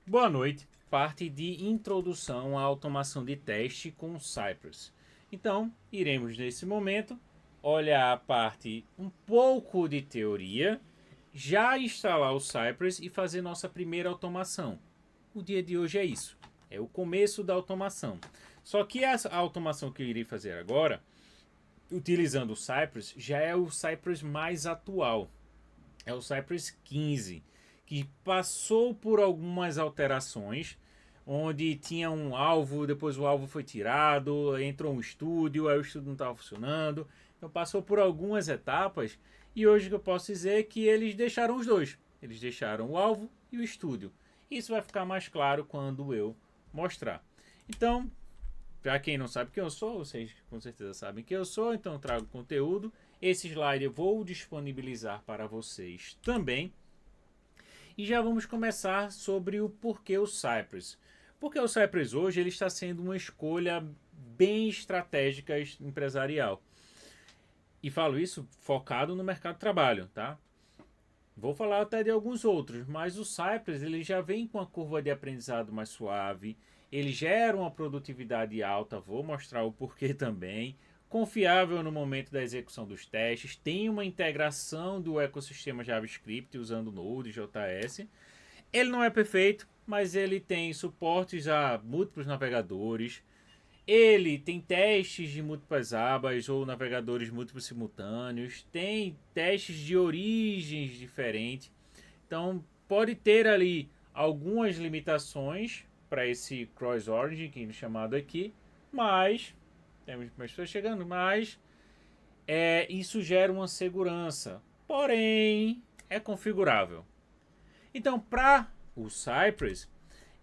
Boa noite. Parte de introdução à automação de teste com Cypress. Então, iremos nesse momento olhar a parte um pouco de teoria, já instalar o Cypress e fazer nossa primeira automação. O dia de hoje é isso. É o começo da automação. Só que a automação que eu irei fazer agora, utilizando o Cypress, já é o Cypress mais atual. É o Cypress 15, que passou por algumas alterações, onde tinha um alvo, depois o alvo foi tirado, entrou um estúdio, aí o estúdio não estava funcionando. Então passou por algumas etapas e hoje o que eu posso dizer é que eles deixaram os dois. Eles deixaram o alvo e o estúdio. Isso vai ficar mais claro quando eu mostrar. Então, para quem não sabe quem eu sou, vocês com certeza sabem quem eu sou, então eu trago conteúdo. Esse slide eu vou disponibilizar para vocês também. E já vamos começar sobre o porquê o Cypress. Porque o Cypress hoje ele está sendo uma escolha bem estratégica empresarial. E falo isso focado no mercado de trabalho, tá? Vou falar até de alguns outros, mas o Cypress ele já vem com a curva de aprendizado mais suave, ele gera uma produtividade alta, vou mostrar o porquê também, confiável no momento da execução dos testes, tem uma integração do ecossistema JavaScript usando Node e JS. Ele não é perfeito, mas ele tem suportes a múltiplos navegadores, ele tem testes de múltiplas abas ou navegadores múltiplos simultâneos, tem testes de origens diferentes. Então pode ter ali algumas limitações para esse cross origin que é chamado aqui, mas temos pessoas chegando, mas isso gera uma segurança. Porém, é configurável. Então, para o Cypress,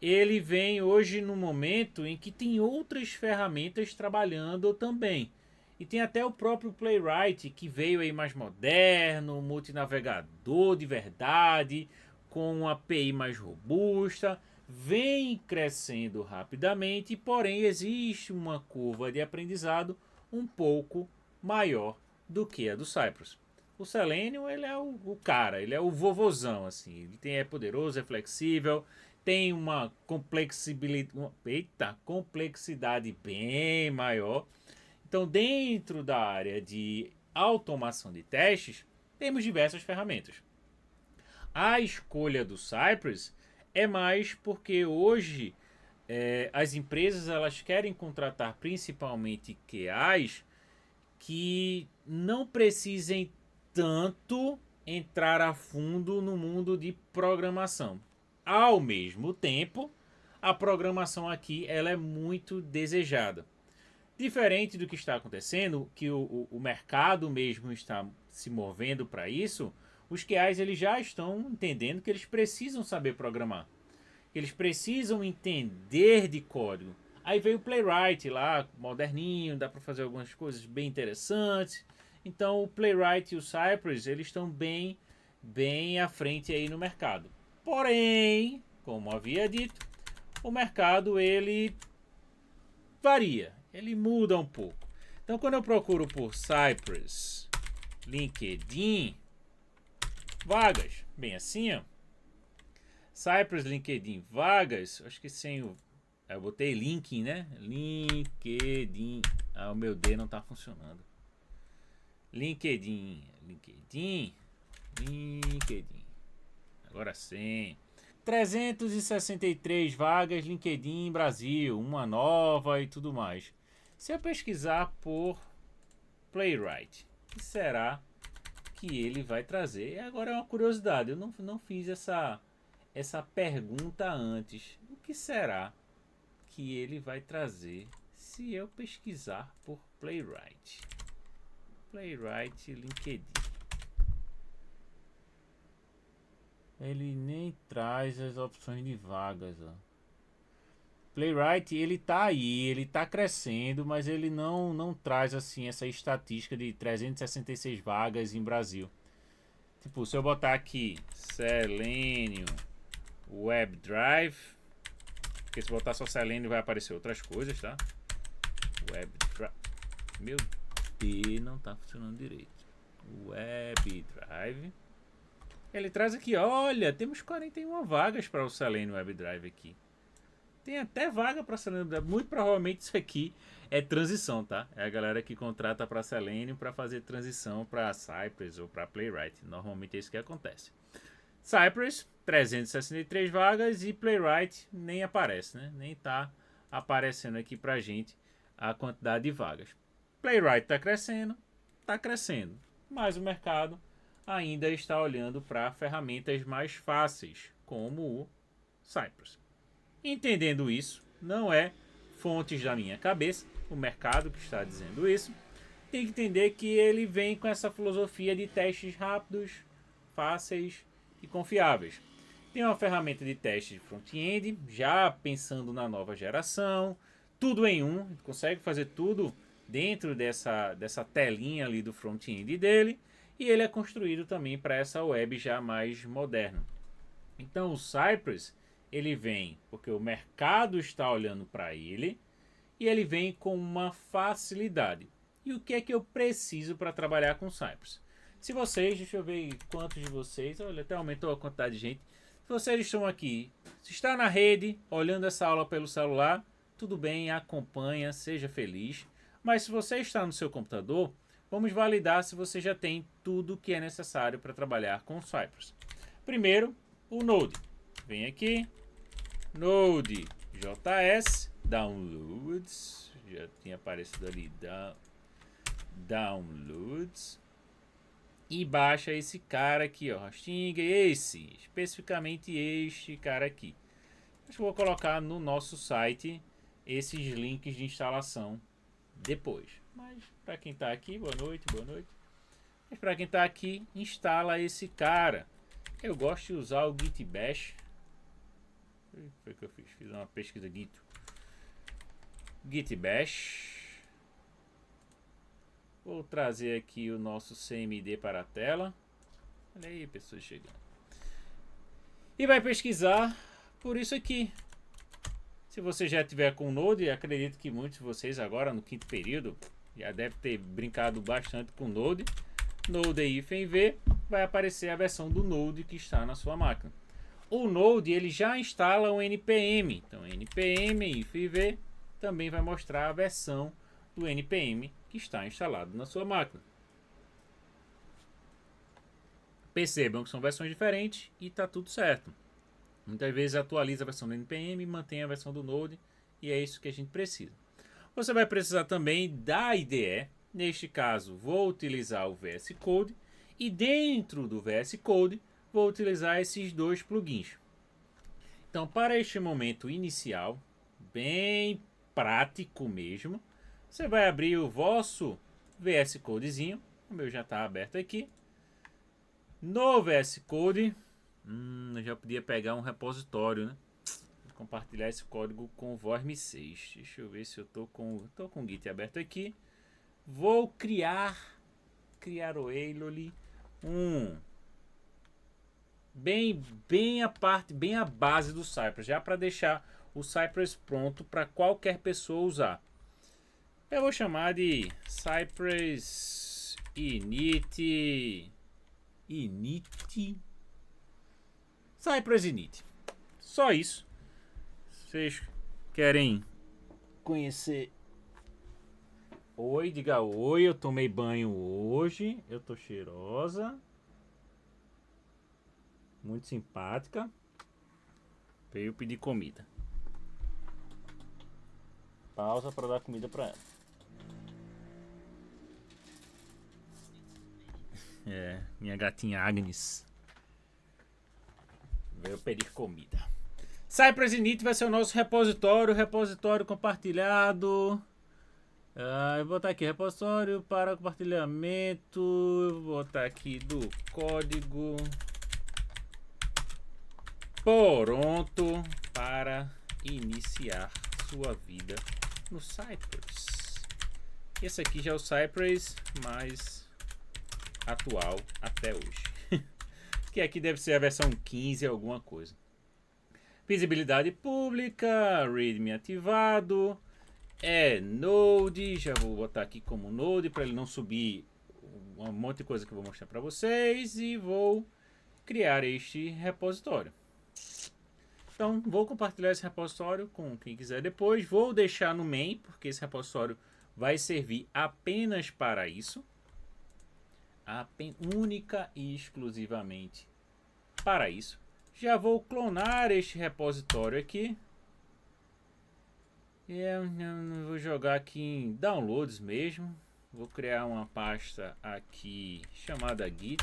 ele vem hoje no momento em que tem outras ferramentas trabalhando também. E tem até o próprio Playwright, que veio aí mais moderno, multinavegador de verdade, com uma API mais robusta, vem crescendo rapidamente, porém existe uma curva de aprendizado um pouco maior do que a do Cypress. O Selenium ele é o cara, ele é o vovozão assim, é poderoso, é flexível, tem uma complexidade bem maior. Então, dentro da área de automação de testes, temos diversas ferramentas. A escolha do Cypress é mais porque hoje as empresas elas querem contratar principalmente QAs que não precisem tanto entrar a fundo no mundo de programação. Ao mesmo tempo, a programação aqui ela é muito desejada. Diferente do que está acontecendo, que o mercado mesmo está se movendo para isso, os QAs eles já estão entendendo que eles precisam saber programar. Eles precisam entender de código. Aí veio o Playwright lá, moderninho, dá para fazer algumas coisas bem interessantes. Então o Playwright e o Cypress eles estão bem à frente aí no mercado. Porém, como havia dito, o mercado ele varia, ele muda um pouco. Então quando eu procuro por Cypress, LinkedIn, vagas, bem assim, ó. Cypress, LinkedIn, vagas, acho que sem o... Eu botei LinkedIn, né? LinkedIn. Ah, o meu D não tá funcionando. LinkedIn. Agora sim. 363 vagas LinkedIn Brasil, uma nova e tudo mais. Se eu pesquisar por Playwright, o que será que ele vai trazer? Agora é uma curiosidade, eu não fiz essa pergunta antes. O que será que ele vai trazer se eu pesquisar por Playwright? Playwright LinkedIn. Ele nem traz as opções de vagas, ó. Playwright, ele tá aí, ele tá crescendo, mas ele não traz assim essa estatística de 366 vagas em Brasil. Tipo, se eu botar aqui Selenium WebDrive, porque se botar só Selenium vai aparecer outras coisas, tá? WebDrive. Meu D não tá funcionando direito. WebDrive. Ele traz aqui, olha, temos 41 vagas para o Selenium WebDrive aqui. Tem até vaga para Selenium WebDrive. Muito provavelmente isso aqui é transição, tá? É a galera que contrata para Selenium para fazer transição para Cypress ou para Playwright. Normalmente é isso que acontece. Cypress, 363 vagas e Playwright nem aparece, né? Nem tá aparecendo aqui pra gente a quantidade de vagas. Playwright está crescendo, mas o mercado ainda está olhando para ferramentas mais fáceis, como o Cypress. Entendendo isso, não é fontes da minha cabeça, o mercado que está dizendo isso, tem que entender que ele vem com essa filosofia de testes rápidos, fáceis e confiáveis. Tem uma ferramenta de teste de front-end, já pensando na nova geração, tudo em um, consegue fazer tudo dentro dessa telinha ali do front-end dele, e ele é construído também para essa web já mais moderna. Então o Cypress, ele vem porque o mercado está olhando para ele, e ele vem com uma facilidade. E o que é que eu preciso para trabalhar com Cypress? Se vocês, deixa eu ver quantos de vocês, olha, até aumentou a quantidade de gente. Se vocês estão aqui, se está na rede, olhando essa aula pelo celular, tudo bem, acompanha, seja feliz. Mas se você está no seu computador, vamos validar se você já tem tudo o que é necessário para trabalhar com Cypress. Primeiro, o Node. Vem aqui, Node.js, Downloads, já tinha aparecido ali, Downloads. E baixa esse cara aqui, ó, Stinger, especificamente este cara aqui. Acho que eu vou colocar no nosso site esses links de instalação depois. Mas para quem está aqui, boa noite. Mas para quem está aqui, instala esse cara. Eu gosto de usar o Git Bash. O que foi que eu fiz? Fiz uma pesquisa Git Bash. Vou trazer aqui o nosso CMD para a tela. Olha aí, pessoas chegando. E vai pesquisar por isso aqui. Se você já tiver com o Node, acredito que muitos de vocês agora no quinto período já devem ter brincado bastante com o Node. Node-v, vai aparecer a versão do Node que está na sua máquina. O Node ele já instala o npm. Então npm if também vai mostrar a versão do npm que está instalado na sua máquina. Percebam que são versões diferentes e está tudo certo. Muitas vezes atualiza a versão do npm, mantém a versão do Node e é isso que a gente precisa. Você vai precisar também da IDE. Neste caso, vou utilizar o VS Code e dentro do VS Code vou utilizar esses dois plugins. Então, para este momento inicial, bem prático mesmo, você vai abrir o vosso VS Codezinho. O meu já está aberto aqui. No VS Code, eu já podia pegar um repositório, né? Vou compartilhar esse código com o Vorm6. Deixa eu ver se eu estou com o Git aberto aqui. Vou criar o Eiloli bem a base do Cypress, já para deixar o Cypress pronto para qualquer pessoa usar. Eu vou chamar de Cypress Init. Cypress Init. Só isso. Vocês querem conhecer? Oi, diga oi. Eu tomei banho hoje. Eu tô cheirosa. Muito simpática. Veio pedir comida. Pausa para dar comida para ela. É, minha gatinha Agnes veio pedir comida. Cypress Init vai ser o nosso repositório compartilhado. Eu vou botar aqui repositório para compartilhamento. Eu vou botar aqui do código pronto para iniciar sua vida no Cypress. Esse aqui já é o Cypress mais atual até hoje. Que aqui deve ser a versão 15 alguma coisa. Visibilidade pública, readme ativado, Node, já vou botar aqui como Node para ele não subir um monte de coisa que eu vou mostrar para vocês e vou criar este repositório. Então, vou compartilhar esse repositório com quem quiser depois. Vou deixar no main, porque esse repositório vai servir apenas para isso. Única e exclusivamente para isso. Já vou clonar este repositório aqui. Eu vou jogar aqui em downloads mesmo. Vou criar uma pasta aqui chamada git.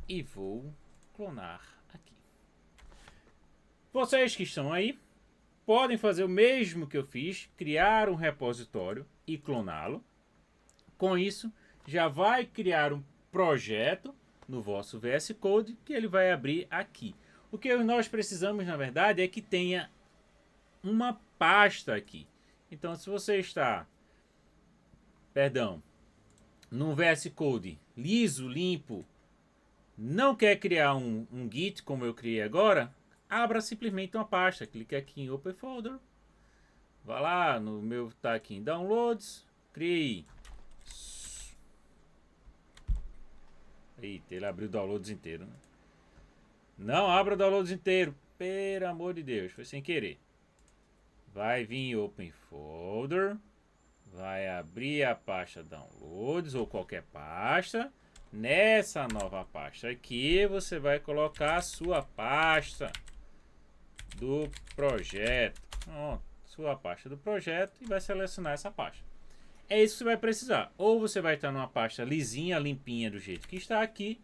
E vou clonar aqui. Vocês que estão aí podem fazer o mesmo que eu fiz, criar um repositório e cloná-lo. Com isso, já vai criar um projeto no vosso VS Code que ele vai abrir aqui. O que nós precisamos, na verdade, é que tenha uma pasta aqui. Então, se você está, num VS Code liso, limpo, não quer criar um Git como eu criei agora, abra simplesmente uma pasta. Clique aqui em Open Folder. Vá lá, no meu tá aqui em Downloads. Crie. Eita, ele abriu o Downloads inteiro. Né? Não abra o Downloads inteiro. Pelo amor de Deus, foi sem querer. Vai vir em Open Folder. Vai abrir a pasta Downloads ou qualquer pasta. Nessa nova pasta aqui, você vai colocar a sua pasta do projeto. Pronto, sua pasta do projeto e vai selecionar essa pasta. É isso que você vai precisar. Ou você vai estar numa pasta lisinha, limpinha do jeito que está aqui,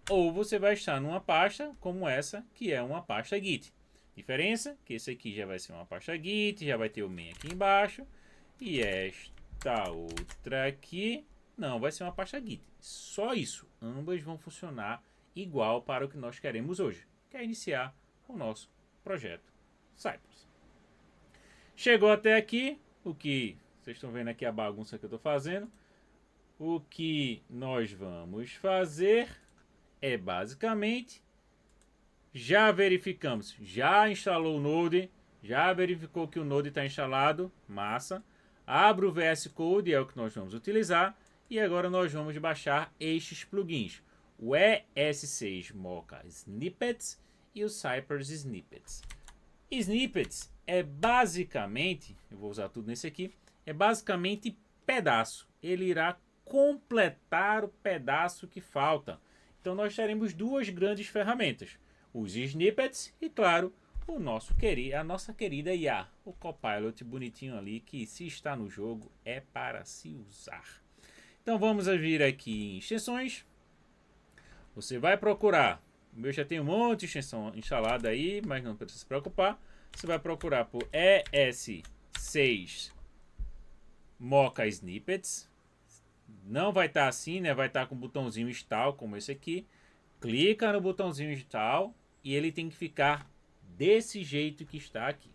ou você vai estar numa pasta como essa, que é uma pasta Git. Diferença que esse aqui já vai ser uma pasta Git, já vai ter o main aqui embaixo, e esta outra aqui não vai ser uma pasta Git. Só isso. Ambas vão funcionar igual para o que nós queremos hoje, que é iniciar o nosso projeto Cypress. Chegou até aqui, o que vocês estão vendo aqui a bagunça que eu estou fazendo. O que nós vamos fazer é basicamente, já verificamos, já instalou o Node, já verificou que o Node está instalado, massa. Abre o VS Code, é o que nós vamos utilizar. E agora nós vamos baixar estes plugins. O ES6 Mocha Snippets e o Cypress Snippets. Snippets é basicamente, eu vou usar tudo nesse aqui, é basicamente pedaço. Ele irá completar o pedaço que falta. Então nós teremos duas grandes ferramentas. Os snippets e, claro, a nossa querida IA, o Copilot bonitinho ali, que se está no jogo é para se usar. Então vamos vir aqui em extensões. Você vai procurar, o meu já tem um monte de extensão instalada aí, mas não precisa se preocupar. Você vai procurar por ES6 Mocha Snippets. Não vai estar assim, né? Vai estar com o botãozinho install, como esse aqui. Clica no botãozinho install e ele tem que ficar desse jeito que está aqui.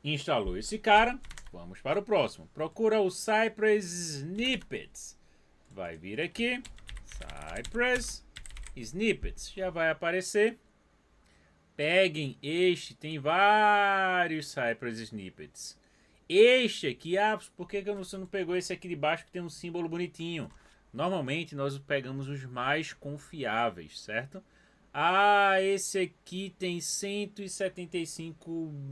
Instalou esse cara. Vamos para o próximo. Procura o Cypress Snippets. Vai vir aqui. Cypress Snippets. Já vai aparecer. Peguem este. Tem vários Cypress Snippets. Este aqui, por que você não pegou esse aqui de baixo que tem um símbolo bonitinho? Normalmente nós pegamos os mais confiáveis, certo? Esse aqui tem 175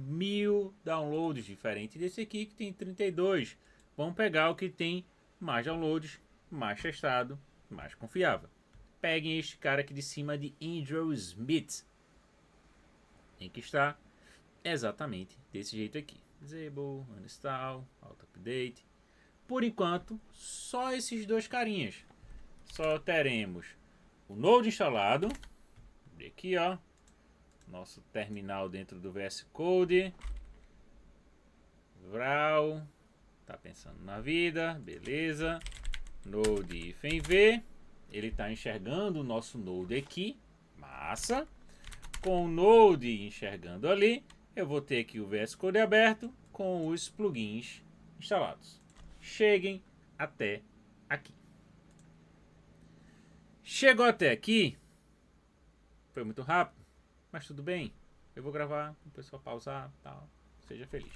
mil downloads, diferente desse aqui que tem 32. Vamos pegar o que tem mais downloads, mais testado, mais confiável. Peguem este cara aqui de cima de Andrew Smith. Tem que estar exatamente desse jeito aqui. Disable, uninstall, auto update. Por enquanto, só esses dois carinhas. Só teremos o Node instalado. Aqui, ó, nosso terminal dentro do VS Code. Vral, tá pensando na vida, beleza. Node -v, ele está enxergando o nosso Node aqui, massa. Com o Node enxergando ali, eu vou ter aqui o VS Code aberto com os plugins instalados. Cheguem até aqui. Chegou até aqui. Foi muito rápido, mas tudo bem. Eu vou gravar, o pessoal pausar, tal. Seja feliz.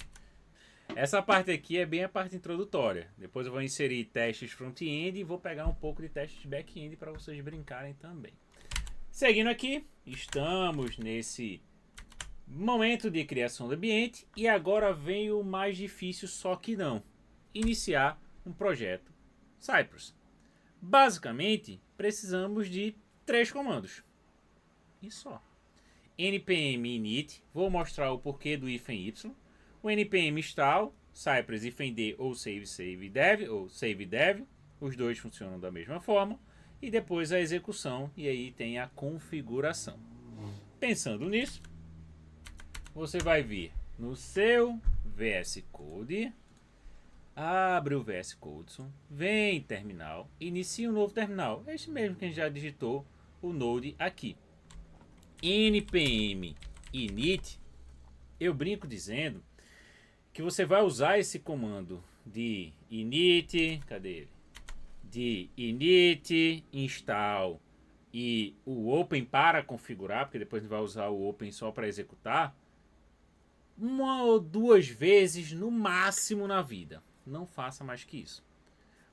Essa parte aqui é bem a parte introdutória. Depois eu vou inserir testes front-end e vou pegar um pouco de testes back-end para vocês brincarem também. Seguindo aqui, estamos nesse momento de criação do ambiente e agora vem o mais difícil, só que não. Iniciar um projeto Cypress. Basicamente, precisamos de 3 comandos. E só. npm init, vou mostrar o porquê do -y. O npm install, Cypress -d ou save dev, os dois funcionam da mesma forma. E depois a execução, e aí tem a configuração. Pensando nisso, você vai vir no seu VS Code, abre o VS Code, vem em terminal, inicia um novo terminal, este mesmo que a gente já digitou o Node aqui. npm init, eu brinco dizendo que você vai usar esse comando de init, cadê ele? De init, install e o open para configurar, porque depois a gente vai usar o open só para executar, 1 ou 2 vezes no máximo na vida. Não faça mais que isso.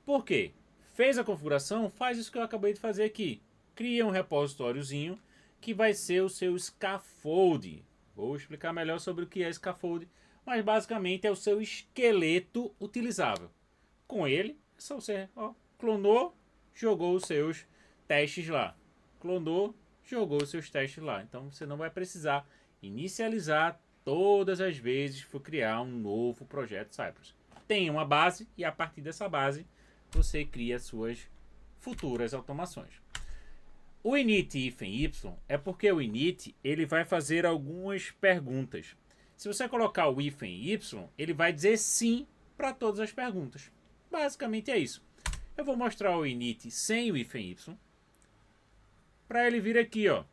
Por quê? Fez a configuração, faz isso que eu acabei de fazer aqui. Cria um repositóriozinho que vai ser o seu scaffold. Vou explicar melhor sobre o que é scaffold, mas basicamente é o seu esqueleto utilizável. Com ele, é só você, clonou, jogou os seus testes lá. Clonou, jogou os seus testes lá. Então você não vai precisar inicializar todas as vezes que for criar um novo projeto Cypress. Tem uma base e a partir dessa base você cria suas futuras automações. O init -y é porque o init ele vai fazer algumas perguntas. Se você colocar o -y, ele vai dizer sim para todas as perguntas. Basicamente é isso. Eu vou mostrar o init sem o -y para ele vir aqui, ó.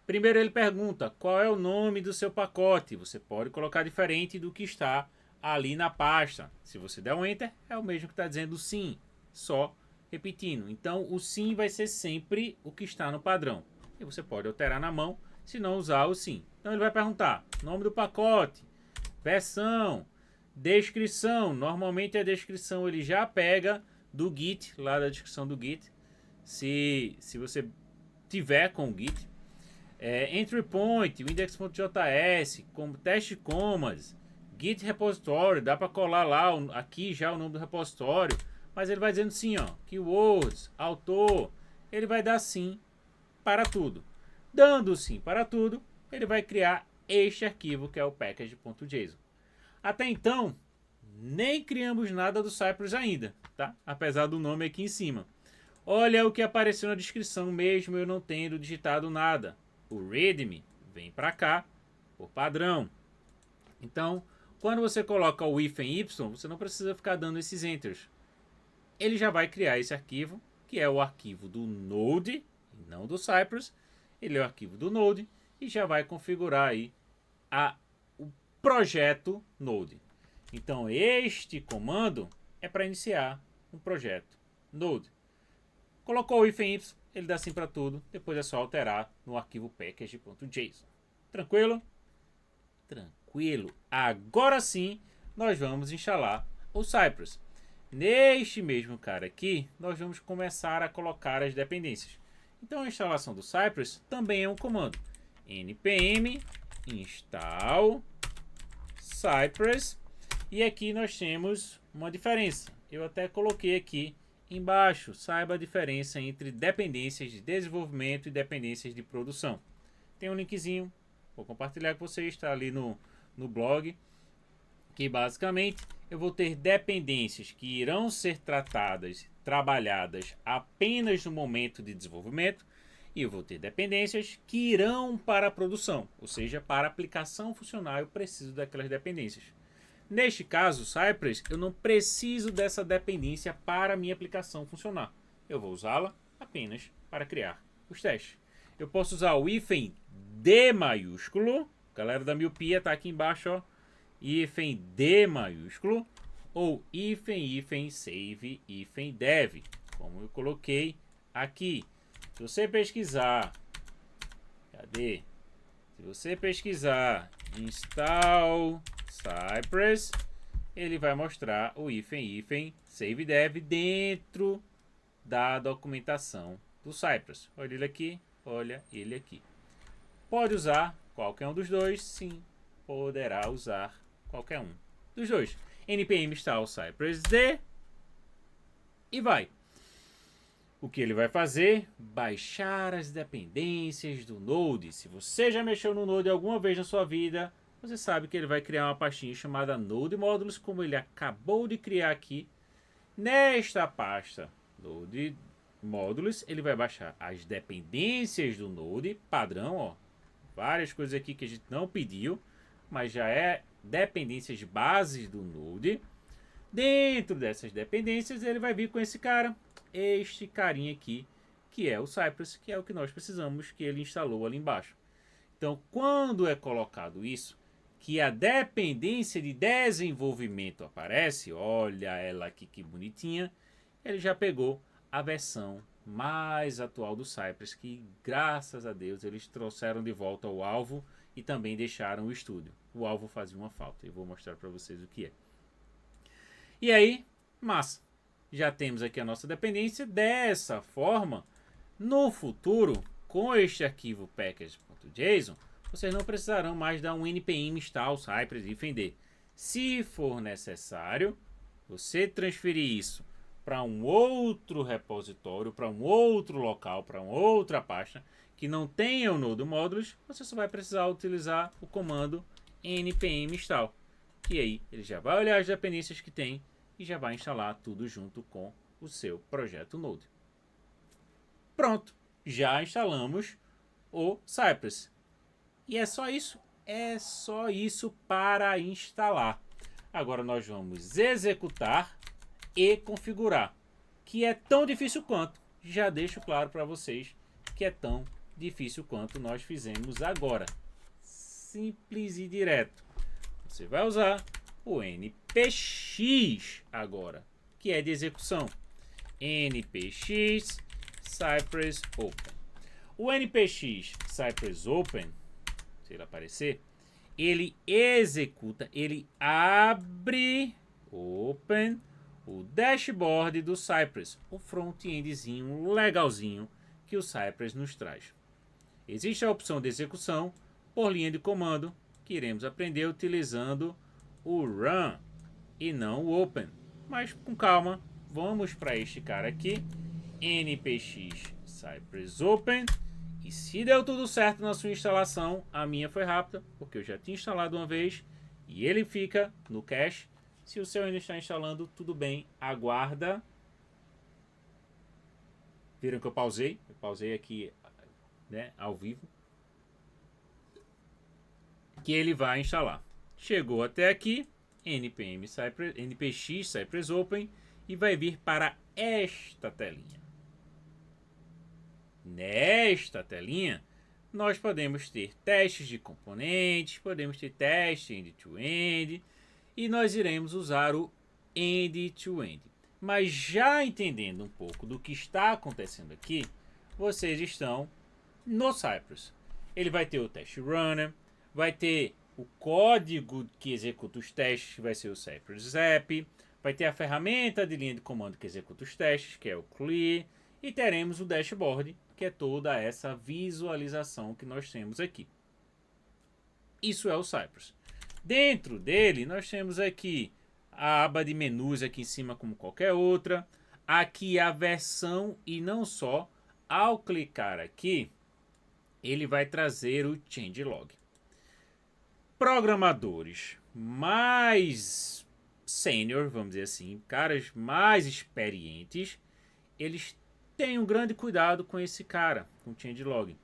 Primeiro ele pergunta qual é o nome do seu pacote. Você pode colocar diferente do que está ali na pasta. Se você der um enter, é o mesmo que está dizendo sim, só repetindo. Então o sim vai ser sempre o que está no padrão. E você pode alterar na mão, se não usar o sim. Então ele vai perguntar nome do pacote, versão, descrição. Normalmente a descrição ele já pega do Git, lá da descrição do Git, se você tiver com o Git. Entry point, index.js, como teste commas, Git repository, dá para colar lá aqui já o nome do repositório, mas ele vai dizendo sim, ó, keywords, autor, ele vai dar sim para tudo. Dando sim para tudo, ele vai criar este arquivo que é o package.json. Até então, nem criamos nada do Cypress ainda, tá? Apesar do nome aqui em cima. Olha o que apareceu na descrição, mesmo eu não tendo digitado nada. O readme vem para cá por padrão. Então, quando você coloca o -y, você não precisa ficar dando esses enters. Ele já vai criar esse arquivo, que é o arquivo do Node, não do Cypress. Ele é o arquivo do Node e já vai configurar aí o projeto Node. Então, este comando é para iniciar um projeto Node. Colocou o -y, ele dá sim para tudo. Depois é só alterar no arquivo package.json. Tranquilo? Tranquilo. Agora sim, nós vamos instalar o Cypress. Neste mesmo cara aqui, nós vamos começar a colocar as dependências. Então a instalação do Cypress também é um comando. npm install Cypress. E aqui nós temos uma diferença. Eu até coloquei aqui embaixo, saiba a diferença entre dependências de desenvolvimento e dependências de produção. Tem um linkzinho, vou compartilhar com vocês, está ali no blog, que basicamente eu vou ter dependências que irão ser trabalhadas apenas no momento de desenvolvimento, e eu vou ter dependências que irão para a produção, ou seja, para a aplicação funcional eu preciso daquelas dependências. Neste caso, Cypress, eu não preciso dessa dependência para a minha aplicação funcionar. Eu vou usá-la apenas para criar os testes. Eu posso usar o -d maiúsculo, galera da miopia está aqui embaixo, ó, -d maiúsculo, ou -save dev, como eu coloquei aqui. Se você pesquisar, cadê? Se você pesquisar install Cypress, ele vai mostrar o save dev dentro da documentação do Cypress. Olha ele aqui, olha ele aqui. Pode usar qualquer um dos dois? Sim, poderá usar qualquer um dos dois. npm install cypressd e vai. O que ele vai fazer? Baixar as dependências do Node. Se você já mexeu no Node alguma vez na sua vida, você sabe que ele vai criar uma pastinha chamada Node Modules, como ele acabou de criar aqui. Nesta pasta Node Modules, ele vai baixar as dependências do Node, padrão, ó. Várias coisas aqui que a gente não pediu, mas já é dependências bases do Node. Dentro dessas dependências, ele vai vir com esse cara, este carinha aqui, que é o Cypress, que é o que nós precisamos que ele instalou ali embaixo. Então, quando é colocado isso, que a dependência de desenvolvimento aparece, olha ela aqui que bonitinha, ele já pegou a versão mais atual do Cypress, que graças a Deus eles trouxeram de volta o alvo e também deixaram o estúdio. O alvo fazia uma falta, eu vou mostrar para vocês o que é. E aí, massa, já temos aqui a nossa dependência. Dessa forma, no futuro, com este arquivo package.json, vocês não precisarão mais dar um npm install cypress e fender. Se for necessário, você transferir isso para um outro repositório, para um outro local, para uma outra pasta que não tenha o Node Modules, você só vai precisar utilizar o comando npm install. E aí ele já vai olhar as dependências que tem e já vai instalar tudo junto com o seu projeto Node. Pronto, já instalamos o Cypress. E é só isso? É só isso para instalar. Agora nós vamos executar e configurar, que é tão difícil quanto. Já deixo claro para vocês que é tão difícil quanto nós fizemos agora. Simples e direto. Você vai usar o npx agora, que é de execução. npx cypress open. O npx cypress open, se ele aparecer, ele executa, ele abre, open, o dashboard do Cypress, o front-endzinho legalzinho que o Cypress nos traz. Existe a opção de execução por linha de comando, que iremos aprender utilizando o run e não o open. Mas com calma, vamos para este cara aqui, npx cypress open, e se deu tudo certo na sua instalação, a minha foi rápida, porque eu já tinha instalado uma vez, e ele fica no cache. Se o seu ainda está instalando, tudo bem, aguarda. Viram que eu pausei? Eu pausei aqui, né, ao vivo. Que ele vai instalar. Chegou até aqui, npx cypress open, e vai vir para esta telinha. Nesta telinha, nós podemos ter testes de componentes, podemos ter teste end-to-end, e nós iremos usar o end-to-end. Mas já entendendo um pouco do que está acontecendo aqui, vocês estão no Cypress. Ele vai ter o test runner, vai ter o código que executa os testes, que vai ser o Cypress App, vai ter a ferramenta de linha de comando que executa os testes, que é o clear, e teremos o dashboard, que é toda essa visualização que nós temos aqui. Isso é o Cypress. Dentro dele, nós temos aqui a aba de menus aqui em cima, como qualquer outra. Aqui a versão, e não só. Ao clicar aqui, ele vai trazer o changelog. Programadores mais sênior, vamos dizer assim, caras mais experientes, eles têm um grande cuidado com esse cara, com o changelog.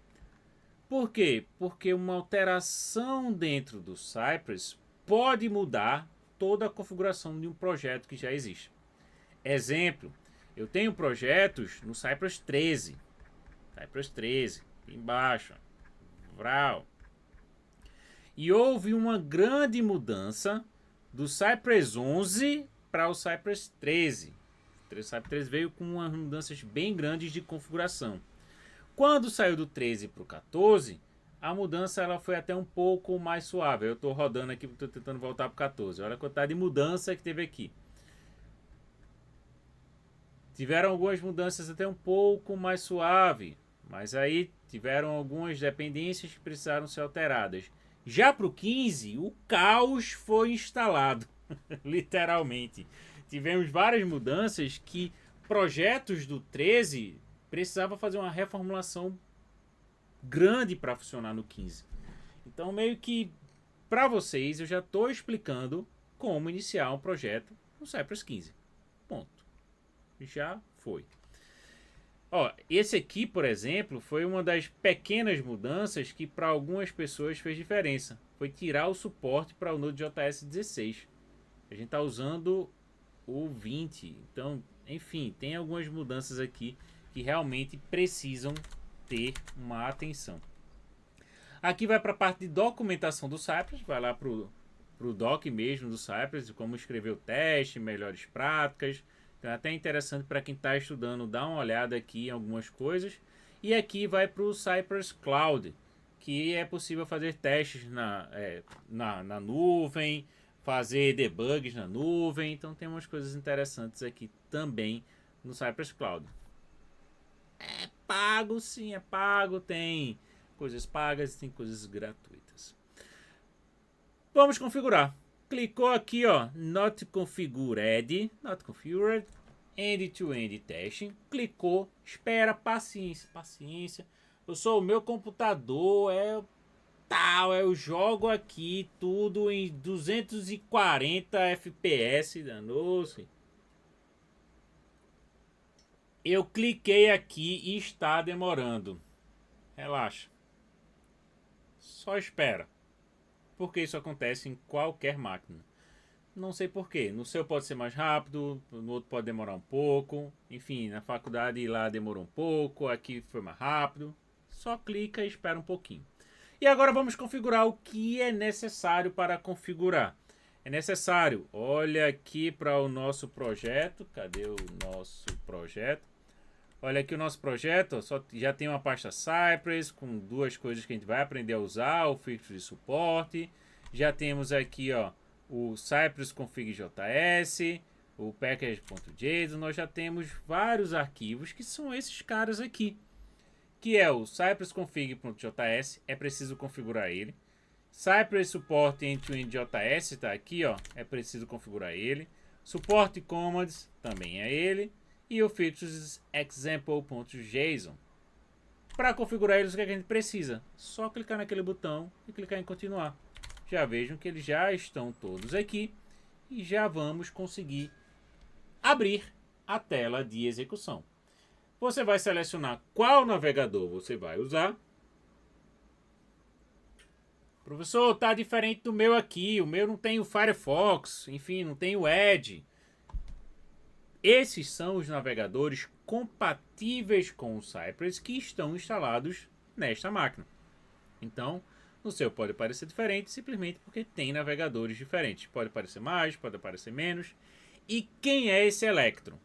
Por quê? Porque uma alteração dentro do Cypress pode mudar toda a configuração de um projeto que já existe. Exemplo, eu tenho projetos no Cypress 13. Cypress 13, aqui embaixo. Vral. E houve uma grande mudança do Cypress 11 para o Cypress 13. O Cypress 13 veio com umas mudanças bem grandes de configuração. Quando saiu do 13 para o 14, a mudança ela foi até um pouco mais suave. Eu estou rodando aqui, estou tentando voltar para o 14. Olha a quantidade de mudança que teve aqui. Tiveram algumas mudanças até um pouco mais suave, mas aí tiveram algumas dependências que precisaram ser alteradas. Já para o 15, o caos foi instalado, literalmente. Tivemos várias mudanças que projetos do 13 precisavam fazer uma reformulação grande para funcionar no 15. Então, meio que para vocês, eu já estou explicando como iniciar um projeto no Cypress 15. Ponto. Já foi. Ó, esse aqui, por exemplo, foi uma das pequenas mudanças que para algumas pessoas fez diferença. Foi tirar o suporte para o Node.js 16. A gente está usando o 20. Então, enfim, tem algumas mudanças aqui que realmente precisam ter uma atenção. Aqui vai para a parte de documentação do Cypress, vai lá para o doc mesmo do Cypress, como escrever o teste, melhores práticas. Então é até interessante para quem está estudando dar uma olhada aqui em algumas coisas. E aqui vai para o Cypress Cloud, que é possível fazer testes na nuvem, fazer debugs na nuvem. Então tem umas coisas interessantes aqui também no Cypress Cloud. É pago, sim, é pago. Tem coisas pagas e tem coisas gratuitas. Vamos configurar. Clicou aqui, ó, Not Configured, End-to-End Testing. Clicou, espera, paciência. Eu sou o meu computador, eu jogo aqui tudo em 240 FPS, danou-se. Eu cliquei aqui e está demorando. Relaxa. Só espera. Porque isso acontece em qualquer máquina. Não sei porquê. No seu pode ser mais rápido, no outro pode demorar um pouco. Enfim, na faculdade lá demorou um pouco, aqui foi mais rápido. Só clica e espera um pouquinho. E agora vamos configurar o que é necessário para configurar. É necessário, olha aqui para o nosso projeto. Cadê o nosso projeto? Olha aqui o nosso projeto, já tem uma pasta Cypress com duas coisas que a gente vai aprender a usar, o filtro de suporte. Já temos aqui, ó, o Cypress config.js, o package.json. Nós já temos vários arquivos que são esses caras aqui, que é o Cypress config.js, é preciso configurar ele. Cypress support end-to-end.js está aqui, ó, é preciso configurar ele. Support commands também é ele. E o features example.json. Para configurar eles, o que a gente precisa? Só clicar naquele botão e clicar em continuar. Já vejam que eles já estão todos aqui e já vamos conseguir abrir a tela de execução. Você vai selecionar qual navegador você vai usar. Professor, tá diferente do meu aqui. O meu não tem o Firefox, enfim, não tem o Edge. Esses são os navegadores compatíveis com o Cypress que estão instalados nesta máquina. Então, no seu pode parecer diferente simplesmente porque tem navegadores diferentes. Pode parecer mais, pode parecer menos. E quem é esse Electron?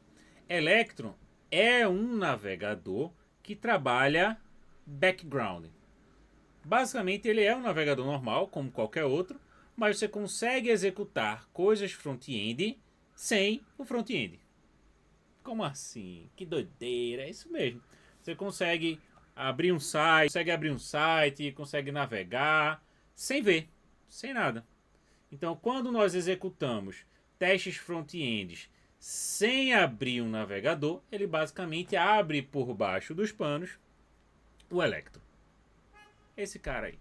Electron é um navegador que trabalha background. Basicamente, ele é um navegador normal, como qualquer outro, mas você consegue executar coisas front-end sem o front-end. Como assim? Que doideira, é isso mesmo. Você consegue abrir um site, consegue navegar, sem ver, sem nada. Então, quando nós executamos testes front-ends sem abrir um navegador, ele basicamente abre por baixo dos panos o Electron. Esse cara aí.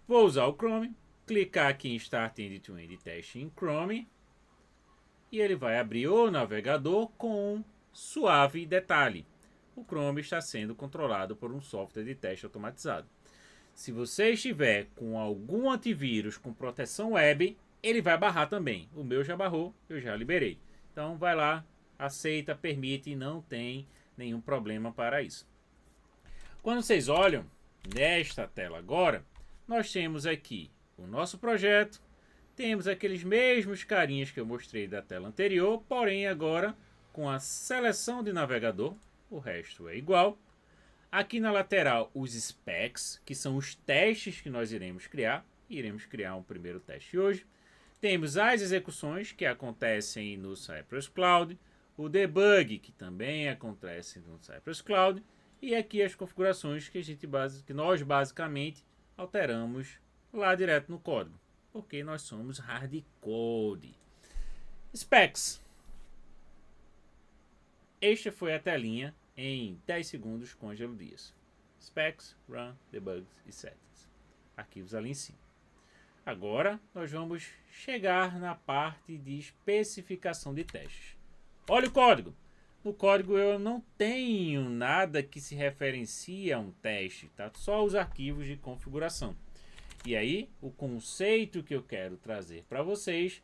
Vou usar o Chrome, clicar aqui em Start End-to-End Test em Chrome, e ele vai abrir o navegador com suave detalhe: o Chrome está sendo controlado por um software de teste automatizado. Se você estiver com algum antivírus com proteção web, ele vai barrar também. O meu já barrou, eu já liberei. Então vai lá, aceita, permite, não tem nenhum problema para isso. Quando vocês olham nesta tela agora, nós temos aqui o nosso projeto, temos aqueles mesmos carinhas que eu mostrei da tela anterior, porém agora com a seleção de navegador, o resto é igual. Aqui na lateral, os specs, que são os testes que nós iremos criar. Iremos criar um primeiro teste hoje. Temos as execuções que acontecem no Cypress Cloud, o debug que também acontece no Cypress Cloud e aqui as configurações que nós basicamente alteramos lá direto no código, porque nós somos hardcode. Specs. Esta foi a telinha em 10 segundos com Angelo Dias. Specs, run, debugs e settings. Arquivos ali em cima. Agora nós vamos chegar na parte de especificação de testes. Olha o código. No código eu não tenho nada que se referencie a um teste, tá? Só os arquivos de configuração. E aí, o conceito que eu quero trazer para vocês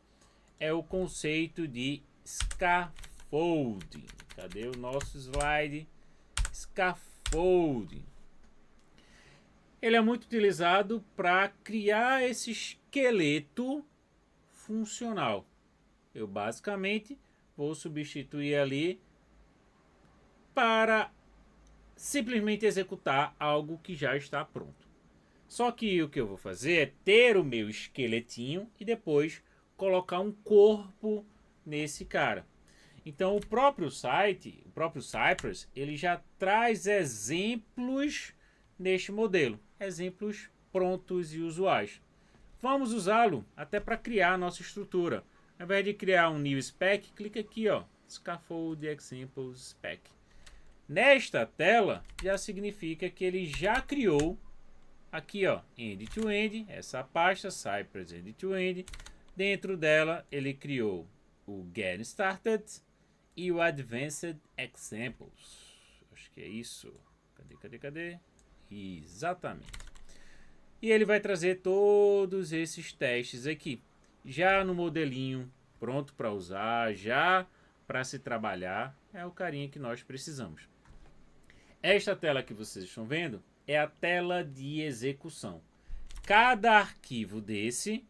é o conceito de scaffolding. Cadê o nosso slide? Scaffolding. Ele é muito utilizado para criar esse esqueleto funcional. Eu basicamente vou substituir ali para simplesmente executar algo que já está pronto. Só que o que eu vou fazer é ter o meu esqueletinho e depois colocar um corpo nesse cara. Então o próprio site, o próprio Cypress, ele já traz exemplos neste modelo. Exemplos prontos e usuais. Vamos usá-lo até para criar a nossa estrutura. Ao invés de criar um new spec, clica aqui, ó, Scaffold Examples Spec. Nesta tela já significa que ele já criou aqui, ó, end-to-end, essa pasta Cypress end-to-end. Dentro dela ele criou o Get Started e o Advanced Examples. Acho que é isso. Cadê? Exatamente. E ele vai trazer todos esses testes aqui, já no modelinho pronto para usar, já para se trabalhar. É o carinha que nós precisamos. Esta tela que vocês estão vendo é a tela de execução. Cada arquivo desse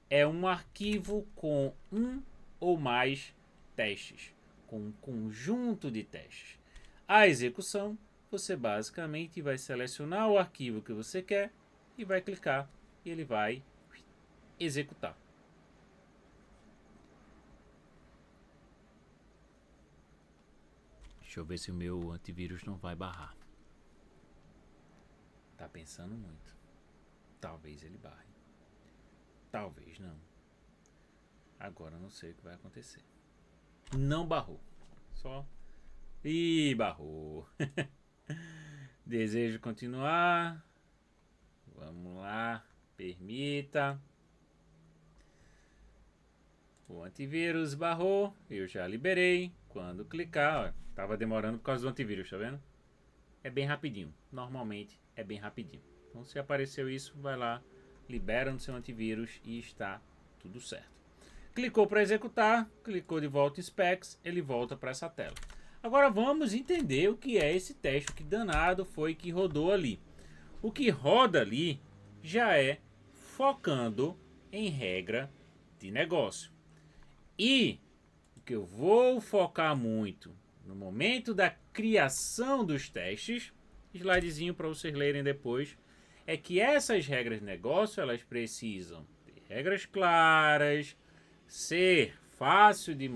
é um arquivo com um ou mais testes, com um conjunto de testes. A execução, você basicamente vai selecionar o arquivo que você quer e vai clicar e ele vai executar. Deixa eu ver se o meu antivírus não vai barrar. Tá pensando muito. Talvez ele barre. Talvez não. Agora não sei o que vai acontecer. Não barrou. Só. Ih, barrou. Desejo continuar. Vamos lá. Permita. O antivírus barrou. Eu já liberei. Quando clicar, ó, tava demorando por causa do antivírus, tá vendo? É bem rapidinho. Normalmente é bem rapidinho. Então se apareceu isso, vai lá, libera no seu antivírus e está tudo certo. Clicou para executar, clicou de volta em specs, ele volta para essa tela. Agora vamos entender o que é esse teste, o que danado foi que rodou ali. O que roda ali já é focando em regra de negócio. E o que eu vou focar muito no momento da criação dos testes, slidezinho para vocês lerem depois, é que essas regras de negócio, elas precisam ter regras claras, ser fácil de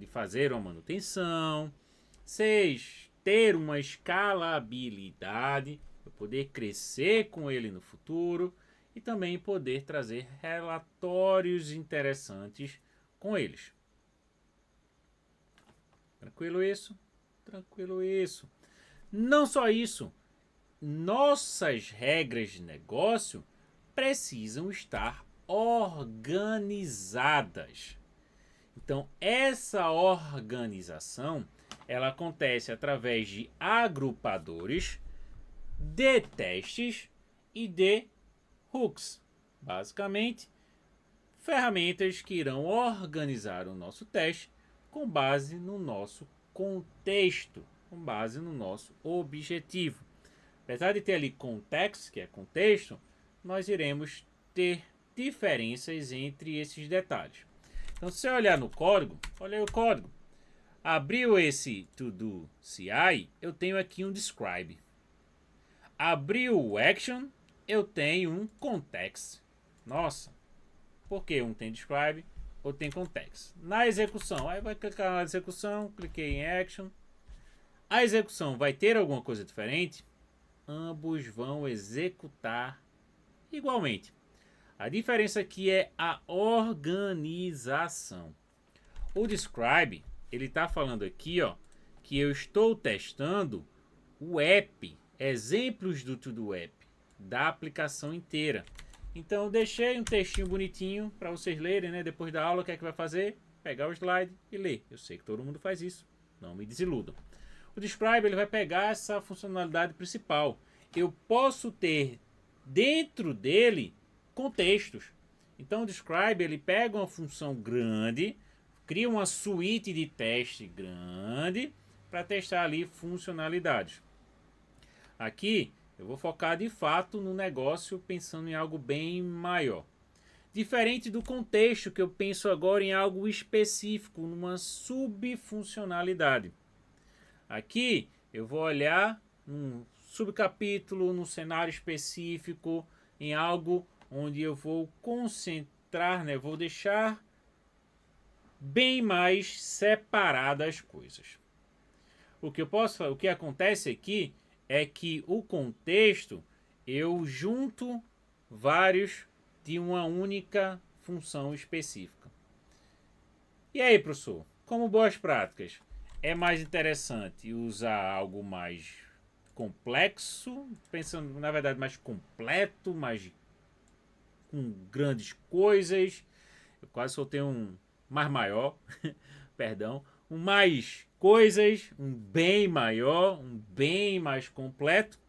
fazer uma manutenção, 6, ter uma escalabilidade, para poder crescer com ele no futuro e também poder trazer relatórios interessantes com eles. Tranquilo isso? Tranquilo isso. Não só isso, nossas regras de negócio precisam estar organizadas. Então, essa organização, ela acontece através de agrupadores, de testes e de hooks. Basicamente, ferramentas que irão organizar o nosso teste com base no nosso contexto, com base no nosso objetivo. Apesar de ter ali context, que é contexto, nós iremos ter diferenças entre esses detalhes. Então, se você olhar no código, olha aí o código. Abriu esse to-do CI, eu tenho aqui um describe. Abriu o action, eu tenho um context. Nossa, por que um tem describe ou tem context? Na execução, aí vai clicar na execução, cliquei em action. A execução vai ter alguma coisa diferente? Ambos vão executar igualmente. A diferença aqui é a organização. O describe, ele está falando aqui, ó, que eu estou testando o app, exemplos do To-Do App, da aplicação inteira. Então eu deixei um textinho bonitinho para vocês lerem, né? Depois da aula, o que é que vai fazer? Pegar o slide e ler. Eu sei que todo mundo faz isso, não me desiludam. O describe, ele vai pegar essa funcionalidade principal. Eu posso ter dentro dele contextos. Então o describe, ele pega uma função grande, cria uma suíte de teste grande para testar ali funcionalidades. Aqui eu vou focar de fato no negócio pensando em algo bem maior. Diferente do contexto que eu penso agora em algo específico, numa subfuncionalidade. Aqui eu vou olhar num subcapítulo, num cenário específico, em algo onde eu vou concentrar, né? Vou deixar bem mais separadas as coisas. O que acontece aqui é que o contexto eu junto vários de uma única função específica. E aí, professor, como boas práticas, é mais interessante usar algo mais complexo, pensando na verdade mais completo, mais com grandes coisas. Eu quase soltei um mais maior, perdão, um mais coisas, um bem maior, um bem mais completo,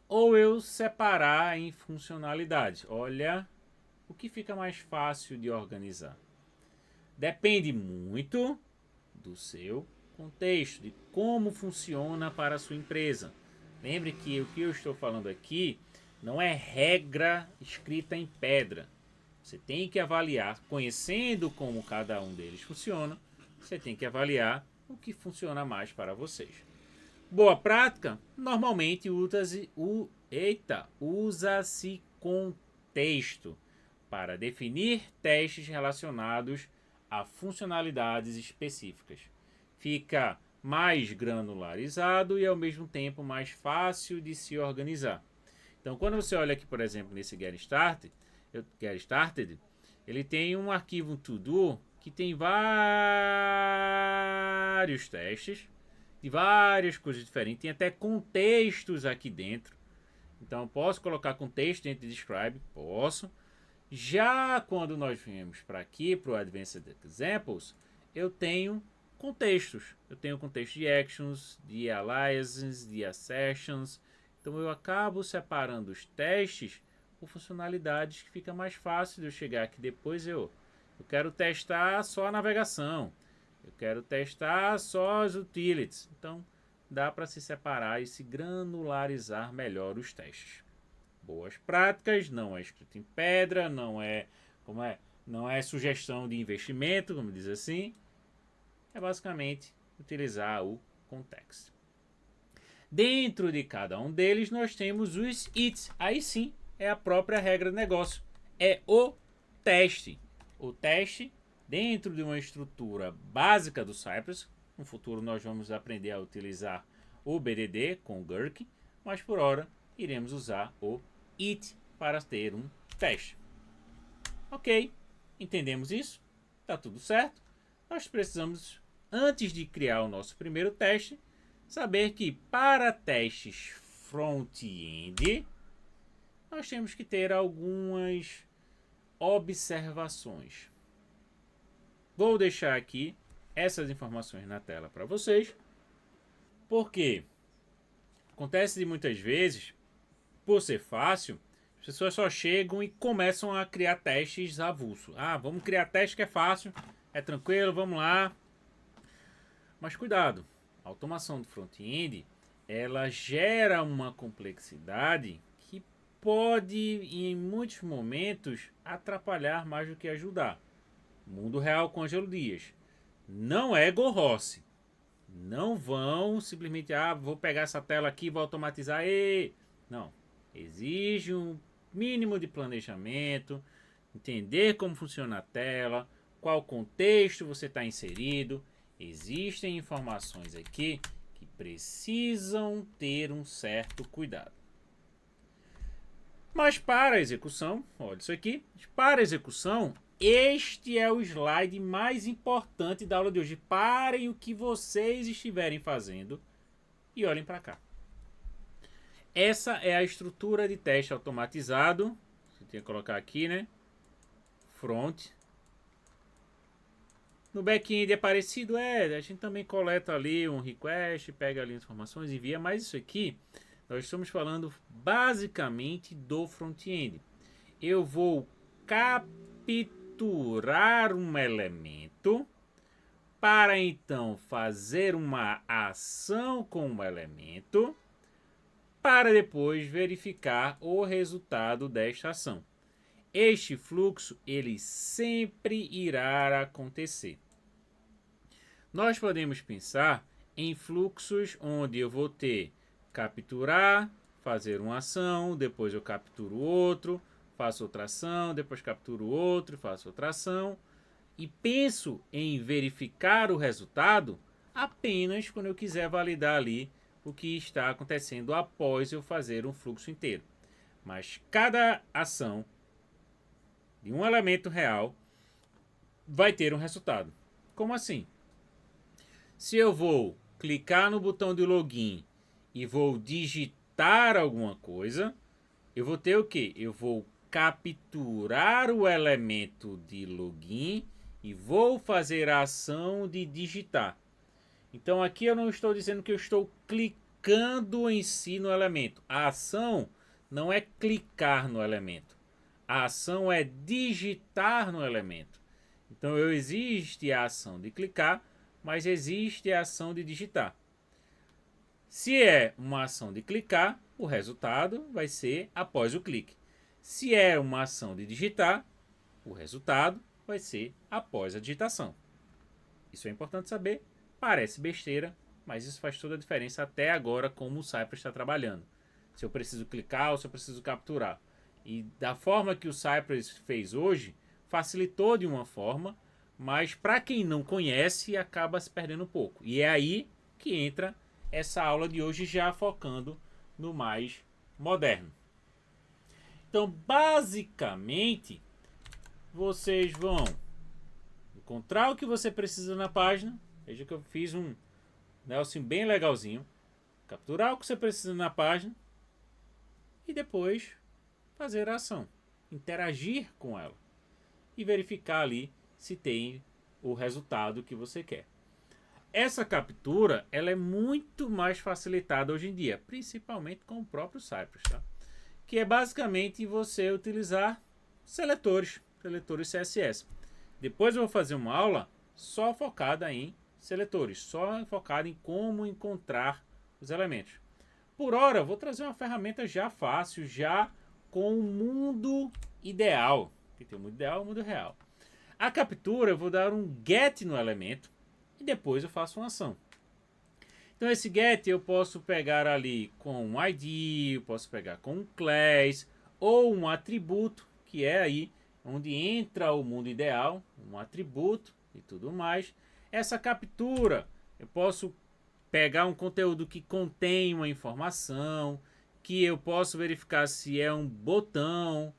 ou eu separar em funcionalidades. Olha, o que fica mais fácil de organizar. Depende muito do seu contexto, de como funciona para a sua empresa. Lembre que o que eu estou falando aqui não é regra escrita em pedra. Você tem que avaliar, conhecendo como cada um deles funciona, você tem que avaliar o que funciona mais para vocês. Boa prática, normalmente usa-se contexto para definir testes relacionados a funcionalidades específicas. Fica mais granularizado e ao mesmo tempo mais fácil de se organizar. Então, quando você olha aqui, por exemplo, nesse Get Started, ele tem um arquivo to-do que tem vários testes de várias coisas diferentes. Tem até contextos aqui dentro. Então, posso colocar contexto dentro de Describe? Posso. Já quando nós viemos para aqui, para o Advanced Examples, eu tenho contextos. Eu tenho contexto de actions, de aliases, de assertions. Então eu acabo separando os testes por funcionalidades que fica mais fácil de eu chegar aqui depois. Eu quero testar só a navegação. Eu quero testar só as utilities. Então dá para se separar e se granularizar melhor os testes. Boas práticas, não é escrito em pedra, não é sugestão de investimento, como diz assim. É basicamente utilizar o context. Dentro de cada um deles nós temos os its. Aí sim é a própria regra do negócio. É o teste. O teste dentro de uma estrutura básica do Cypress. No futuro nós vamos aprender a utilizar o BDD com o Gherkin, mas por hora iremos usar o it para ter um teste. Ok, entendemos isso? Tá tudo certo? Nós precisamos, antes de criar o nosso primeiro teste, saber que para testes front-end, nós temos que ter algumas observações. Vou deixar aqui essas informações na tela para vocês, porque acontece de muitas vezes, por ser fácil, as pessoas só chegam e começam a criar testes avulso. Ah, vamos criar teste que é fácil, é tranquilo, vamos lá. Mas cuidado, a automação do front-end, ela gera uma complexidade que pode, em muitos momentos, atrapalhar mais do que ajudar. Mundo real com Ângelo Dias. Não é Go Rossi. Não vão simplesmente, vou pegar essa tela aqui e vou automatizar. Não. Exige um mínimo de planejamento, entender como funciona a tela, qual contexto você está inserido. Existem informações aqui que precisam ter um certo cuidado. Mas para a execução, olha isso aqui, para a execução, este é o slide mais importante da aula de hoje. Parem o que vocês estiverem fazendo e olhem para cá. Essa é a estrutura de teste automatizado. Você tem que colocar aqui, né? Front. No back-end é parecido, a gente também coleta ali um request, pega ali informações, envia, mas isso aqui nós estamos falando basicamente do front-end. Eu vou capturar um elemento para então fazer uma ação com o elemento para depois verificar o resultado desta ação. Este fluxo ele sempre irá acontecer. Nós podemos pensar em fluxos onde eu vou ter capturar, fazer uma ação, depois eu capturo outro, faço outra ação, depois capturo outro, faço outra ação. E penso em verificar o resultado apenas quando eu quiser validar ali o que está acontecendo após eu fazer um fluxo inteiro. Mas cada ação de um elemento real vai ter um resultado. Como assim? Se eu vou clicar no botão de login e vou digitar alguma coisa, eu vou ter o quê? Eu vou capturar o elemento de login e vou fazer a ação de digitar. Então aqui eu não estou dizendo que eu estou clicando em si no elemento. A ação não é clicar no elemento. A ação é digitar no elemento. Então existe a ação de clicar, mas existe a ação de digitar. Se é uma ação de clicar, o resultado vai ser após o clique. Se é uma ação de digitar, o resultado vai ser após a digitação. Isso é importante saber, parece besteira, mas isso faz toda a diferença até agora como o Cypress está trabalhando. Se eu preciso clicar ou se eu preciso capturar. E da forma que o Cypress fez hoje, facilitou de uma forma, mas para quem não conhece, acaba se perdendo um pouco. E é aí que entra essa aula de hoje, já focando no mais moderno. Então, basicamente, vocês vão encontrar o que você precisa na página. Veja que eu fiz um negócio bem legalzinho. Capturar o que você precisa na página e depois fazer a ação. Interagir com ela e verificar ali se tem o resultado que você quer. Essa captura ela é muito mais facilitada hoje em dia, principalmente com o próprio Cypress, tá? Que é basicamente você utilizar seletores CSS. Depois eu vou fazer uma aula só focada em seletores, só focada em como encontrar os elementos. Por hora, eu vou trazer uma ferramenta já fácil, já com o mundo ideal. Que tem o mundo ideal e o mundo real. A captura, eu vou dar um get no elemento e depois eu faço uma ação. Então esse get eu posso pegar ali com um ID, eu posso pegar com um class ou um atributo, que é aí onde entra o mundo ideal, um atributo e tudo mais. Essa captura, eu posso pegar um conteúdo que contém uma informação, que eu posso verificar se é um botão,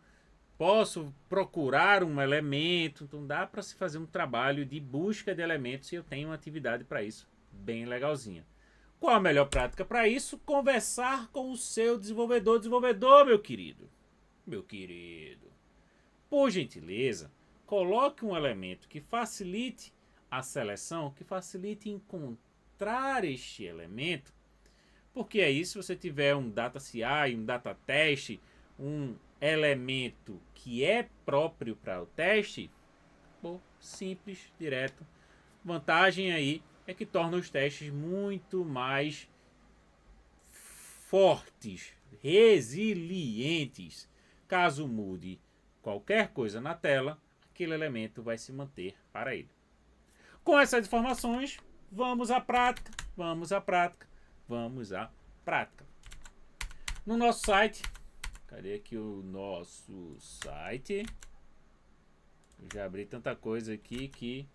posso procurar um elemento, então dá para se fazer um trabalho de busca de elementos e eu tenho uma atividade para isso bem legalzinha. Qual a melhor prática para isso? Conversar com o seu desenvolvedor, meu querido. Meu querido. Por gentileza, coloque um elemento que facilite a seleção, que facilite encontrar este elemento, porque aí se você tiver um data CI, um data teste, um elemento que é próprio para o teste, bom, simples, direto. Vantagem aí é que torna os testes muito mais fortes, resilientes. Caso mude qualquer coisa na tela, aquele elemento vai se manter para ele. Com essas informações, vamos à prática. vamos à prática. Vamos à prática. No nosso site, cadê aqui o nosso site? Eu já abri tanta coisa aqui que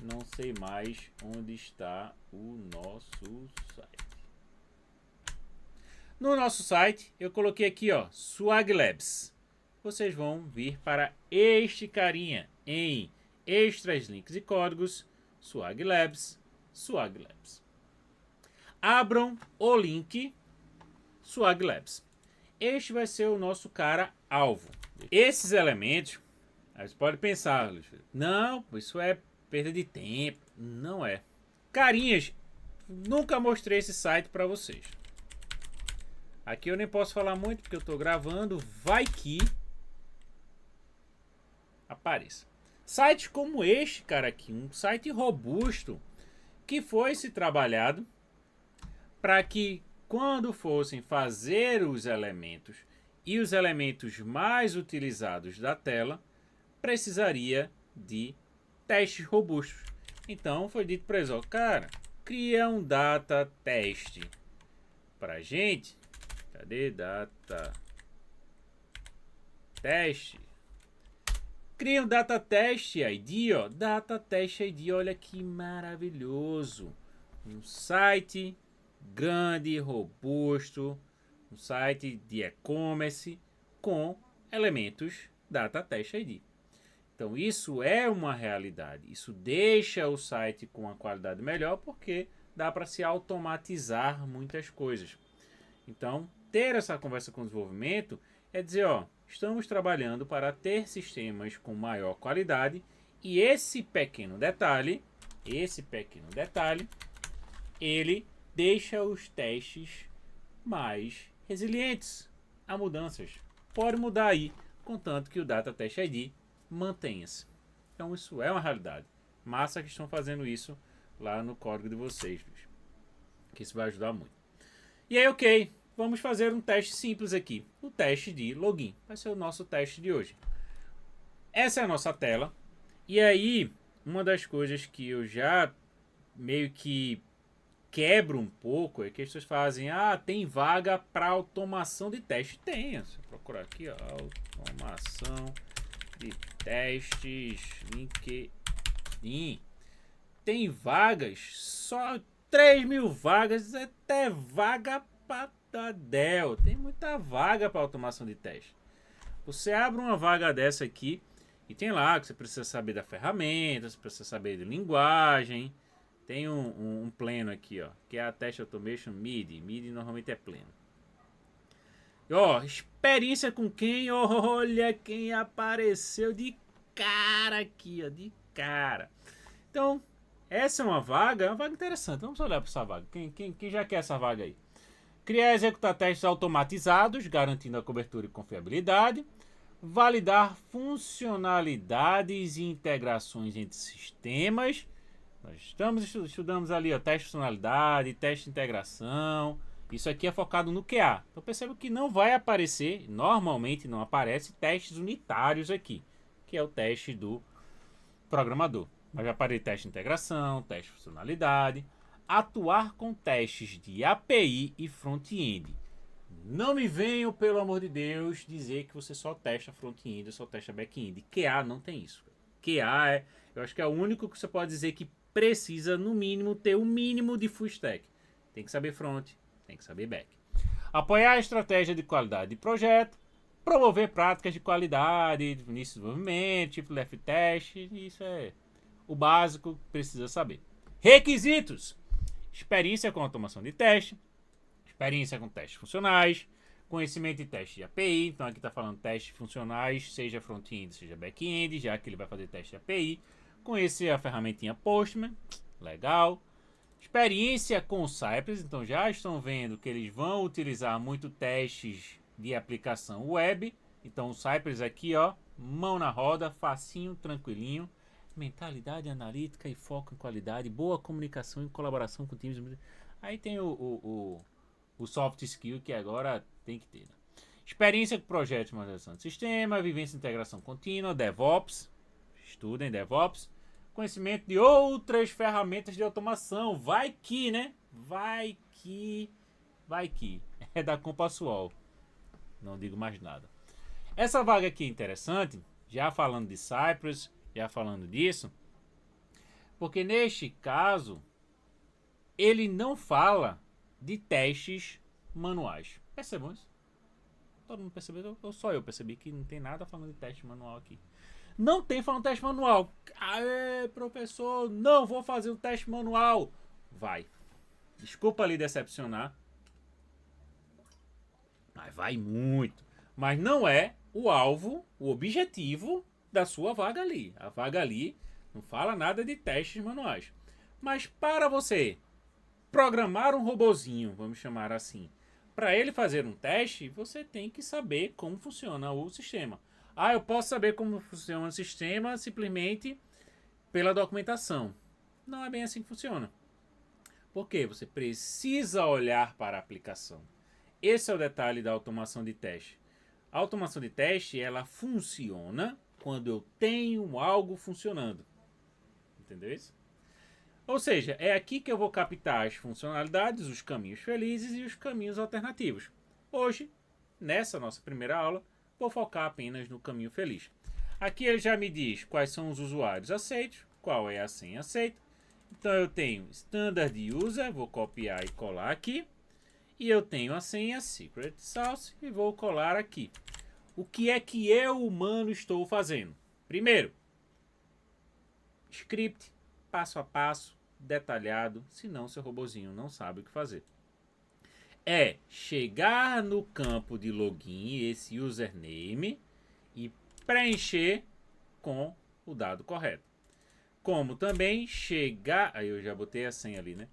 não sei mais onde está o nosso site. No nosso site, eu coloquei aqui, ó, Swag Labs. Vocês vão vir para este carinha em extras, links e códigos, Swag Labs, Swag Labs. Abram o link Swag Labs. Este vai ser o nosso cara alvo. Esses elementos, você pode pensar, não, isso é perda de tempo. Não é. Carinhas, nunca mostrei esse site para vocês. Aqui eu nem posso falar muito porque eu estou gravando. Vai que apareça. Sites como este, cara, aqui, um site robusto que foi se trabalhado para que quando fossem fazer os elementos e os elementos mais utilizados da tela, precisaria de testes robustos. Então foi dito para eles, ó, cara, cria um data teste para gente. Cadê data teste? Cria um data teste ID, ó, data teste ID, olha que maravilhoso. Um site grande, robusto, um site de e-commerce com elementos data teste ID. Então isso é uma realidade, isso deixa o site com uma qualidade melhor porque dá para se automatizar muitas coisas. Então ter essa conversa com o desenvolvimento é dizer, ó, estamos trabalhando para ter sistemas com maior qualidade e esse pequeno detalhe, ele deixa os testes mais resilientes a mudanças. Pode mudar aí, contanto que o Data Test ID mantenha-se. Então isso é uma realidade. Massa que estão fazendo isso lá no código de vocês, que isso vai ajudar muito. E aí, ok, vamos fazer um teste simples aqui. O teste de login. Vai ser o nosso teste de hoje. Essa é a nossa tela. E aí, uma das coisas que eu já meio que quebro um pouco é que as pessoas fazem, tem vaga para automação de teste. Tem, se eu procurar aqui, ó, automação de testes, LinkedIn. Tem vagas, só 3.000 vagas, até vaga para Dell. Tem muita vaga para automação de teste. Você abre uma vaga dessa aqui e tem lá que você precisa saber da ferramenta, você precisa saber de linguagem. Tem um pleno aqui, ó, que é a Test Automation MIDI. MIDI normalmente é pleno. E, ó, experiência com quem? Olha quem apareceu de cara aqui, ó, de cara. Então, essa é uma vaga interessante. Vamos olhar para essa vaga. Quem já quer essa vaga aí? Criar e executar testes automatizados, garantindo a cobertura e confiabilidade. Validar funcionalidades e integrações entre sistemas. Nós estudamos ali, ó, teste de funcionalidade, teste de integração. Isso aqui é focado no QA. Então perceba que não vai aparecer, normalmente não aparece, testes unitários aqui, que é o teste do programador. Mas vai aparecer teste de integração, teste de funcionalidade. Atuar com testes de API e front-end. Não me venham, pelo amor de Deus, dizer que você só testa front-end ou só testa back-end. QA não tem isso. QA eu acho que é o único que você pode dizer que precisa, no mínimo, ter o mínimo de full stack. Tem que saber front, tem que saber back. Apoiar a estratégia de qualidade de projeto. Promover práticas de qualidade, início de desenvolvimento, tipo left test. Isso é o básico que precisa saber. Requisitos. Experiência com automação de teste. Experiência com testes funcionais. Conhecimento de teste de API. Então aqui está falando testes funcionais, seja front-end, seja back-end, já que ele vai fazer teste de API. Conhecer a ferramentinha Postman. Legal. Experiência com Cypress. Então já estão vendo que eles vão utilizar muito testes de aplicação web. Então o Cypress aqui, ó, mão na roda, facinho, tranquilinho. Mentalidade analítica e foco em qualidade, boa comunicação e colaboração com times. Aí tem o soft skill que agora tem que ter, né? Experiência com projetos de modernização de sistema, vivência de integração contínua, DevOps, estudem DevOps, conhecimento de outras ferramentas de automação, vai que, né? Vai que é da Compassual. Não digo mais nada. Essa vaga aqui é interessante, já falando de Cypress, já falando disso, porque neste caso ele não fala de testes manuais. Percebam isso? Todo mundo percebeu? Ou só eu percebi que não tem nada falando de teste manual aqui. Não tem falando de teste manual. Aê, professor, não vou fazer o teste manual. Vai. Desculpa lhe decepcionar. Mas vai muito. Mas não é o alvo, o objetivo da sua vaga ali. A vaga ali não fala nada de testes manuais. Mas para você programar um robozinho, vamos chamar assim, para ele fazer um teste, você tem que saber como funciona o sistema. Ah, eu posso saber como funciona o sistema simplesmente pela documentação. Não é bem assim que funciona. Por quê? Você precisa olhar para a aplicação. Esse é o detalhe da automação de teste. A automação de teste, ela funciona quando eu tenho algo funcionando. Entendeu isso? Ou seja, é aqui que eu vou captar as funcionalidades, os caminhos felizes e os caminhos alternativos. Hoje, nessa nossa primeira aula, vou focar apenas no caminho feliz. Aqui ele já me diz quais são os usuários aceitos, qual é a senha aceita. Então eu tenho Standard User, vou copiar e colar aqui. E eu tenho a senha Secret Sauce e vou colar aqui. O que é que eu, humano, estou fazendo? Primeiro, script, passo a passo, detalhado, senão seu robozinho não sabe o que fazer. É chegar no campo de login, esse username, e preencher com o dado correto. Como também chegar... Aí eu já botei a senha ali, né?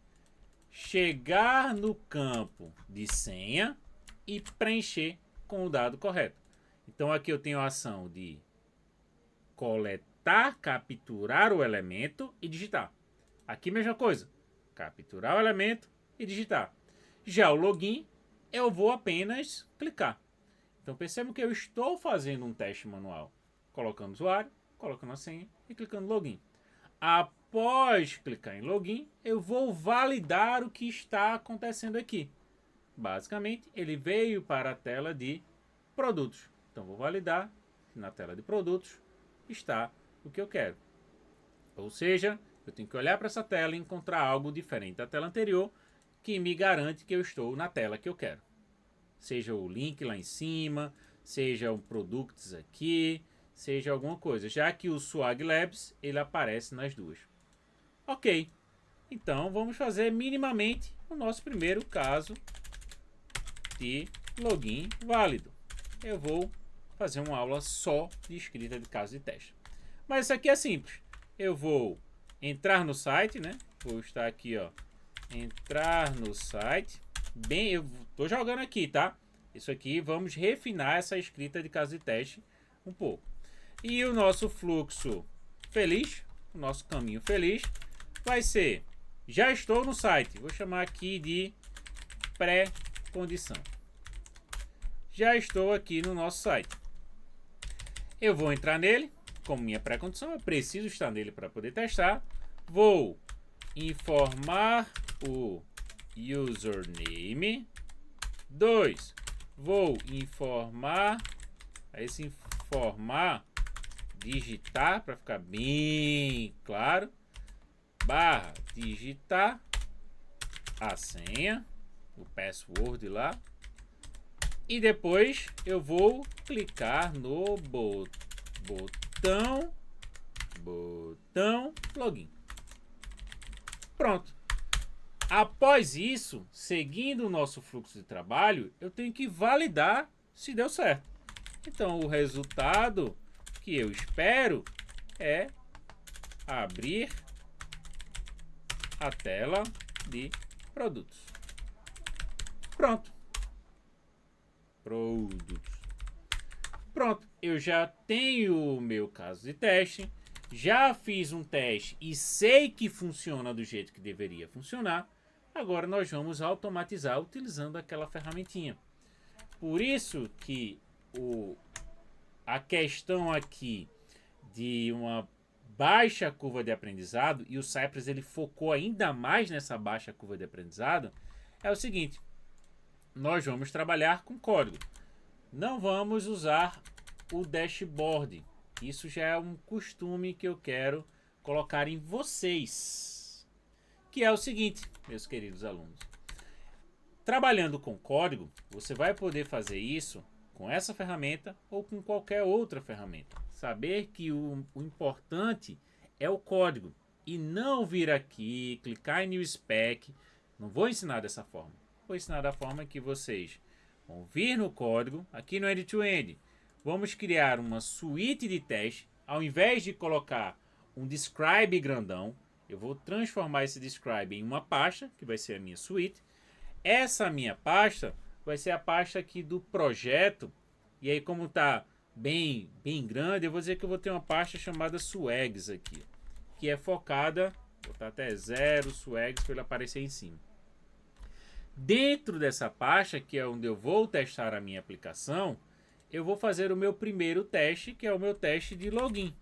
Chegar no campo de senha e preencher com o dado correto. Então aqui eu tenho a ação de coletar, capturar o elemento e digitar. Aqui mesma coisa, capturar o elemento e digitar. Já o login, eu vou apenas clicar. Então percebam que eu estou fazendo um teste manual, colocando o usuário, colocando a senha e clicando login. Após clicar em login, eu vou validar o que está acontecendo aqui. Basicamente, ele veio para a tela de produtos. Então, vou validar que na tela de produtos está o que eu quero. Ou seja, eu tenho que olhar para essa tela e encontrar algo diferente da tela anterior que me garante que eu estou na tela que eu quero. Seja o link lá em cima, seja o Products aqui, seja alguma coisa. Já que o Swag Labs, ele aparece nas duas. Ok, então vamos fazer minimamente o nosso primeiro caso de login válido. Eu vou fazer uma aula só de escrita de caso de teste. Mas isso aqui é simples. Eu vou entrar no site, né? Vou estar aqui, ó. Entrar no site. Bem, eu estou jogando aqui, tá? Isso aqui, vamos refinar essa escrita de caso de teste um pouco. E o nosso fluxo feliz, o nosso caminho feliz, vai ser: já estou no site, vou chamar aqui de pré-condição. Já estou aqui no nosso site. Eu vou entrar nele, como minha pré-condição, eu preciso estar nele para poder testar. Vou informar o username. 2. Vou informar, esse informar, digitar, para ficar bem claro, barra digitar a senha, o password lá, e depois eu vou clicar no botão login. Pronto. Após isso, seguindo o nosso fluxo de trabalho, eu tenho que validar se deu certo. Então, o resultado que eu espero é abrir a tela de produtos. Pronto. Pronto, eu já tenho o meu caso de teste, já fiz um teste e sei que funciona do jeito que deveria funcionar. Agora nós vamos automatizar utilizando aquela ferramentinha. Por isso que a questão aqui de uma baixa curva de aprendizado, e o Cypress ele focou ainda mais nessa baixa curva de aprendizado, é o seguinte: nós vamos trabalhar com código. Não vamos usar o dashboard. Isso já é um costume que eu quero colocar em vocês. Que é o seguinte, meus queridos alunos. Trabalhando com código, você vai poder fazer isso com essa ferramenta ou com qualquer outra ferramenta. Saber que o importante é o código e não vir aqui, clicar em New Spec. Não vou ensinar dessa forma. Vou ensinar da forma que vocês vão vir no código, aqui no End-to-End. Vamos criar uma suíte de teste. Ao invés de colocar um describe grandão, eu vou transformar esse describe em uma pasta, que vai ser a minha suíte. Essa minha pasta vai ser a pasta aqui do projeto. E aí, como está bem grande, eu vou dizer que eu vou ter uma pasta chamada Swags aqui, que é focada, vou botar até 0 Swags para ele aparecer em cima. Dentro dessa pasta, que é onde eu vou testar a minha aplicação, eu vou fazer o meu primeiro teste, que é o meu teste de login.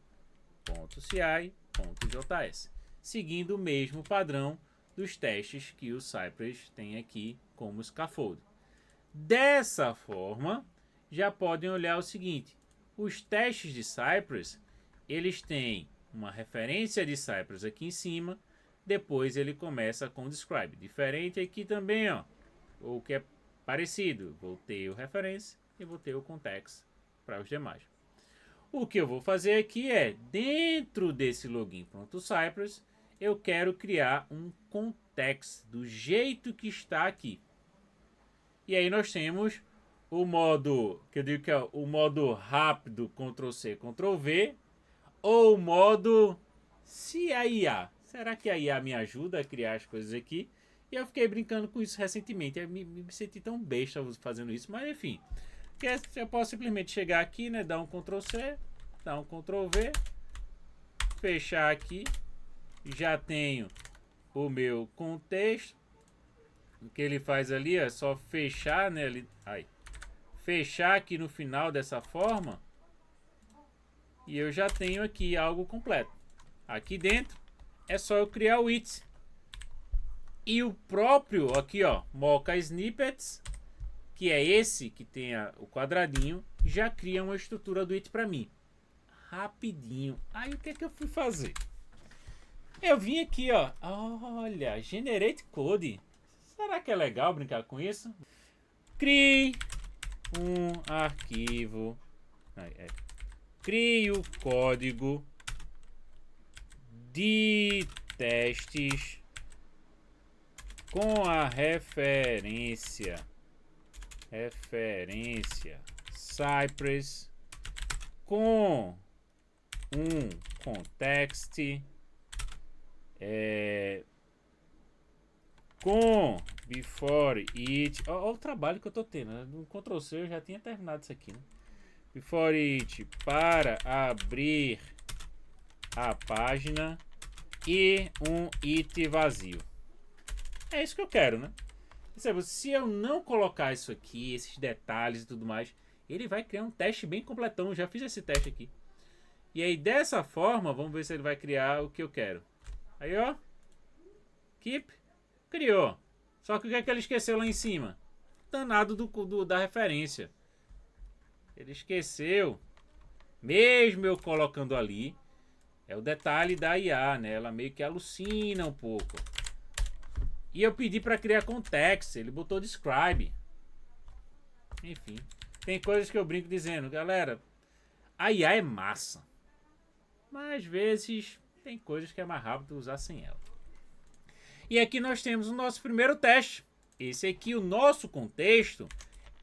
.ci.js, seguindo o mesmo padrão dos testes que o Cypress tem aqui como scaffold. Dessa forma, já podem olhar o seguinte: os testes de Cypress, eles têm uma referência de Cypress aqui em cima, depois ele começa com describe. Diferente aqui também, ó, o que é parecido, vou ter o referência e vou ter o context para os demais. O que eu vou fazer aqui é, dentro desse login.cypress, eu quero criar um context do jeito que está aqui. E aí nós temos o modo, que eu digo que é o modo rápido, Ctrl+C, Ctrl+V, ou o modo se a IA. Será que a IA me ajuda a criar as coisas aqui? E eu fiquei brincando com isso recentemente. Eu me senti tão besta fazendo isso, mas enfim. Eu posso simplesmente chegar aqui, né, dar um Ctrl+C, dar um Ctrl+V, fechar aqui. Já tenho o meu contexto. O que ele faz ali é só fechar, né, fechar aqui no final dessa forma. E eu já tenho aqui algo completo. Aqui dentro é só eu criar o it. E o próprio aqui, ó, Mocha Snippets, que é esse que tem o quadradinho, já cria uma estrutura do it para mim. Rapidinho. Aí o que é que eu fui fazer? Eu vim aqui, ó. Olha, Generate Code. Será que é legal brincar com isso? Crie um arquivo. Crie o código de testes com a referência Cypress com um context com before it. Olha o trabalho que eu tô tendo, né? No Ctrl+C eu já tinha terminado isso aqui, né? Before it para abrir a página e um it vazio. É isso que eu quero, né? Se eu não colocar isso aqui, esses detalhes e tudo mais, ele vai criar um teste bem completão. Eu já fiz esse teste aqui. E aí dessa forma, vamos ver se ele vai criar o que eu quero. Aí, ó. Keep. Criou. Só que o que é que ele esqueceu lá em cima? Danado da referência. Ele esqueceu. Mesmo eu colocando ali, é o detalhe da IA, né? Ela meio que alucina um pouco. E eu pedi para criar context, ele botou describe. Enfim, tem coisas que eu brinco dizendo, galera, a IA é massa. Mas às vezes tem coisas que é mais rápido usar sem ela. E aqui nós temos o nosso primeiro teste. Esse aqui, o nosso contexto,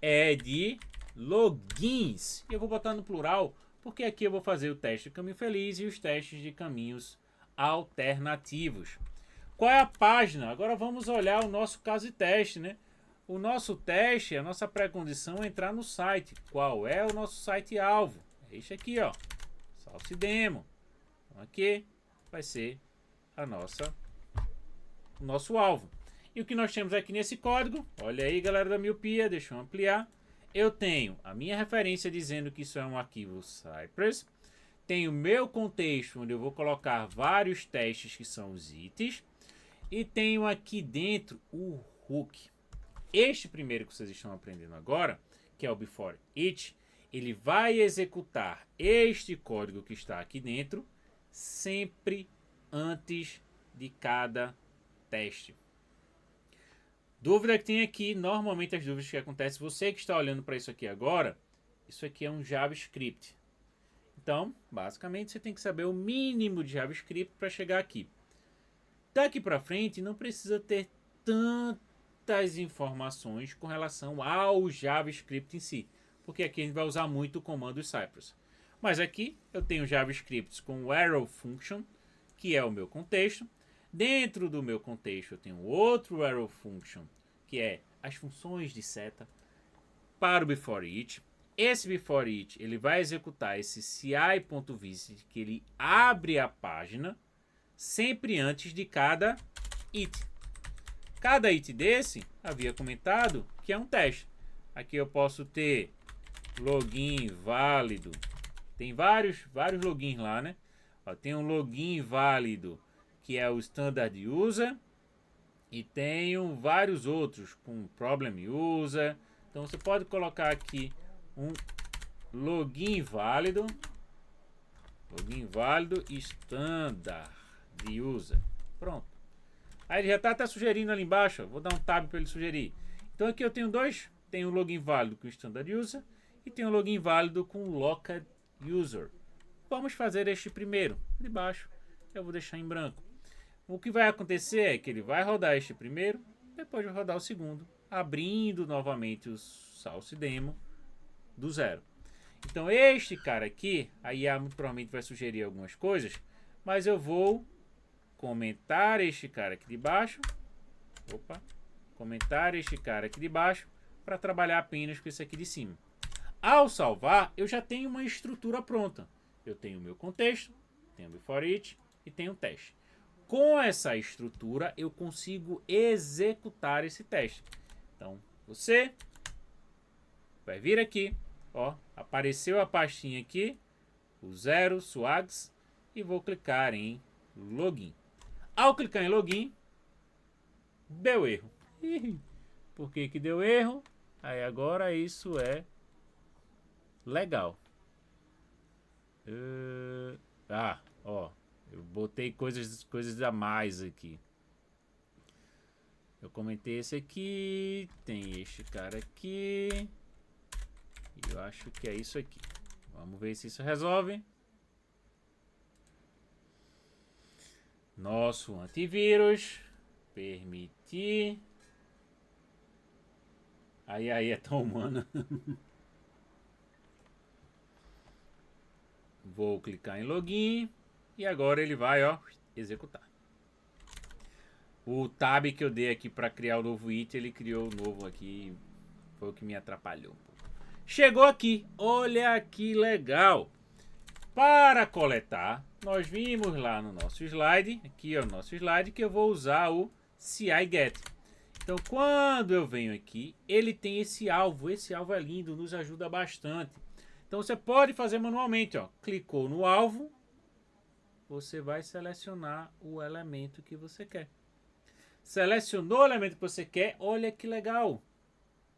é de logins. E eu vou botar no plural, porque aqui eu vou fazer o teste de caminho feliz e os testes de caminhos alternativos. Qual é a página? Agora vamos olhar o nosso caso de teste, né? O nosso teste, a nossa pré-condição é entrar no site. Qual é o nosso site alvo? É este aqui, ó. Salsi Demo. Então aqui vai ser o nosso alvo. E o que nós temos aqui nesse código? Olha aí, galera da miopia, deixa eu ampliar. Eu tenho a minha referência dizendo que isso é um arquivo Cypress. Tenho o meu contexto, onde eu vou colocar vários testes que são os itens. E tenho aqui dentro o hook. Este primeiro que vocês estão aprendendo agora, que é o before each, ele vai executar este código que está aqui dentro sempre antes de cada teste. Dúvida que tem aqui, normalmente as dúvidas que acontecem, você que está olhando para isso aqui agora, isso aqui é um JavaScript. Então, basicamente, você tem que saber o mínimo de JavaScript para chegar aqui. Daqui para frente, não precisa ter tantas informações com relação ao JavaScript em si, porque aqui a gente vai usar muito o comando Cypress. Mas aqui eu tenho JavaScripts com o arrow function, que é o meu contexto. Dentro do meu contexto eu tenho outro arrow function, que é as funções de seta para o before each. Esse before each ele vai executar esse ci.visit, que ele abre a página sempre antes de cada it. Cada it desse, havia comentado, que é um teste. Aqui eu posso ter login válido. Tem vários logins lá, né? Ó, tem um login válido, que é o standard user. E tenho vários outros, com problem user. Então você pode colocar aqui um login válido. Login válido standard user. Pronto. Aí ele já está até sugerindo ali embaixo. Ó. Vou dar um tab para ele sugerir. Então aqui eu tenho dois. Tenho um login válido com standard user. E tenho um login válido com local user. Vamos fazer este primeiro. De baixo eu vou deixar em branco. O que vai acontecer é que ele vai rodar este primeiro. Depois vai rodar o segundo. Abrindo novamente o Source Demo do zero. Então este cara aqui, a IA muito provavelmente vai sugerir algumas coisas, mas eu vou comentar este cara aqui de baixo. Opa, comentar este cara aqui de baixo para trabalhar apenas com esse aqui de cima. Ao salvar, eu já tenho uma estrutura pronta. Eu tenho o meu contexto, tenho o before each e tenho o teste. Com essa estrutura, eu consigo executar esse teste. Então, você vai vir aqui, ó, apareceu a pastinha aqui, o zero swags, e vou clicar em login. Ao clicar em login, deu erro. Por que que deu erro? Aí agora isso é legal. Ó, eu botei coisas a mais aqui. Eu comentei esse aqui, tem este cara aqui. E eu acho que é isso aqui. Vamos ver se isso resolve. Nosso antivírus. Permitir. Aí é tão humana. Vou clicar em login. E agora ele vai, ó, executar. O tab que eu dei aqui para criar o novo item, ele criou o novo aqui. Foi o que me atrapalhou. Chegou aqui. Olha que legal. Para coletar, nós vimos lá no nosso slide. Aqui é o nosso slide que eu vou usar o CI-get. Então, quando eu venho aqui, ele tem esse alvo. Esse alvo é lindo, nos ajuda bastante. Então, você pode fazer manualmente. Ó. Clicou no alvo, você vai selecionar o elemento que você quer. Selecionou o elemento que você quer, olha que legal.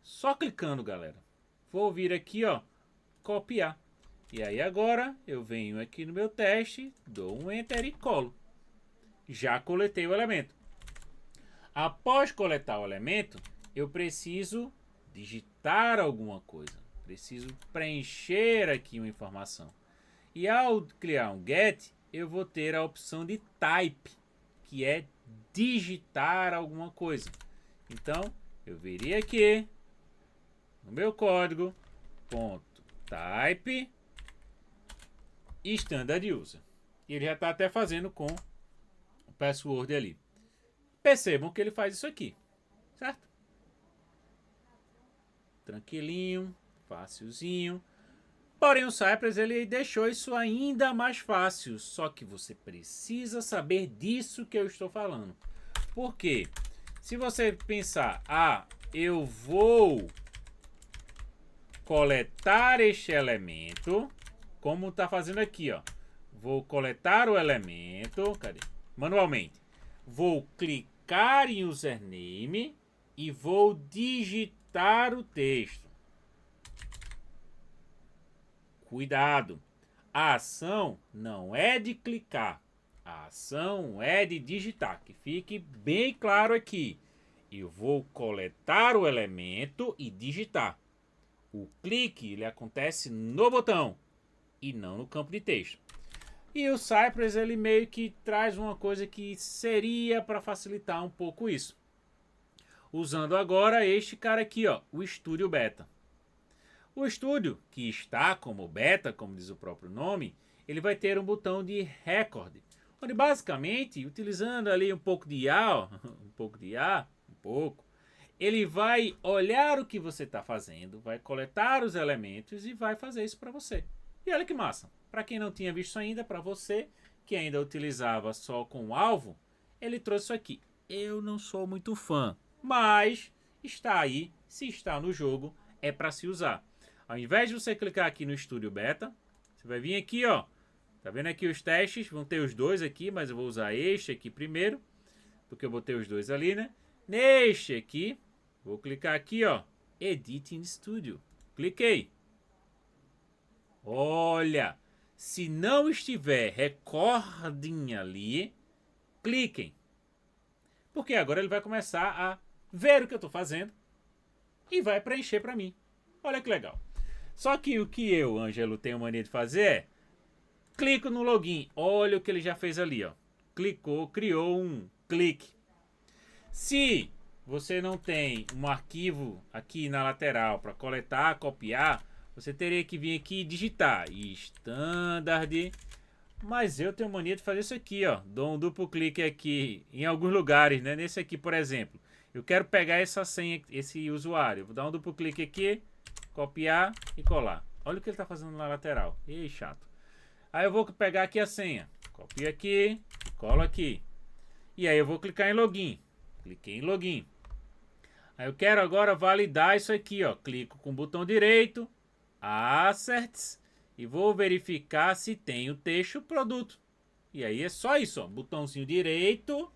Só clicando, galera. Vou vir aqui, ó, copiar. E aí agora eu venho aqui no meu teste, dou um enter e colo. Já coletei o elemento. Após coletar o elemento, eu preciso digitar alguma coisa. Preciso preencher aqui uma informação. E ao criar um get, eu vou ter a opção de type, que é digitar alguma coisa. Então, eu viria aqui no meu código, ponto type standard user. E ele já está até fazendo com o password ali. Percebam que ele faz isso aqui, certo? Tranquilinho, facilzinho. Porém, o Cypress ele deixou isso ainda mais fácil. Só que você precisa saber disso que eu estou falando. Por quê? Se você pensar, eu vou coletar este elemento, como está fazendo aqui, ó. Vou coletar o elemento, cadê? Manualmente. Vou clicar em username e vou digitar o texto. Cuidado! A ação não é de clicar, a ação é de digitar, que fique bem claro aqui. Eu vou coletar o elemento e digitar. O clique ele acontece no botão e não no campo de texto. E o Cypress ele meio que traz uma coisa que seria para facilitar um pouco isso. Usando agora este cara aqui, ó, o Studio Beta. O Studio, que está como beta, como diz o próprio nome, ele vai ter um botão de Record, onde basicamente, utilizando ali um pouco de IA, ó, ele vai olhar o que você está fazendo, vai coletar os elementos e vai fazer isso para você. E olha que massa! Para quem não tinha visto ainda, para você que ainda utilizava só com o alvo, ele trouxe isso aqui. Eu não sou muito fã, mas está aí, se está no jogo, é para se usar. Ao invés de você clicar aqui no Studio Beta, você vai vir aqui, ó. Tá vendo aqui os testes? Vão ter os dois aqui, mas eu vou usar este aqui primeiro, porque eu botei os dois ali, né? Neste aqui, vou clicar aqui, ó, Edit in Studio. Cliquei. Olha, se não estiver recording ali, cliquem. Porque agora ele vai começar a ver o que eu estou fazendo e vai preencher para mim. Olha que legal. Só que o que eu, Ângelo, tenho mania de fazer é clico no login. Olha o que ele já fez ali, ó. Clicou, criou um clique. Se você não tem um arquivo aqui na lateral para coletar, copiar, você teria que vir aqui e digitar standard. Mas eu tenho mania de fazer isso aqui, ó. Dou um duplo clique aqui em alguns lugares, né? Nesse aqui, por exemplo. Eu quero pegar essa senha, esse usuário. Vou dar um duplo clique aqui, copiar e colar. Olha o que ele está fazendo na lateral. Ih, chato. Aí eu vou pegar aqui a senha. Copio aqui, colo aqui. E aí eu vou clicar em login. Cliquei em login. Aí eu quero agora validar isso aqui, ó. Clico com o botão direito, Assets, e vou verificar se tem o texto produto. E aí é só isso, ó. Botãozinho direito,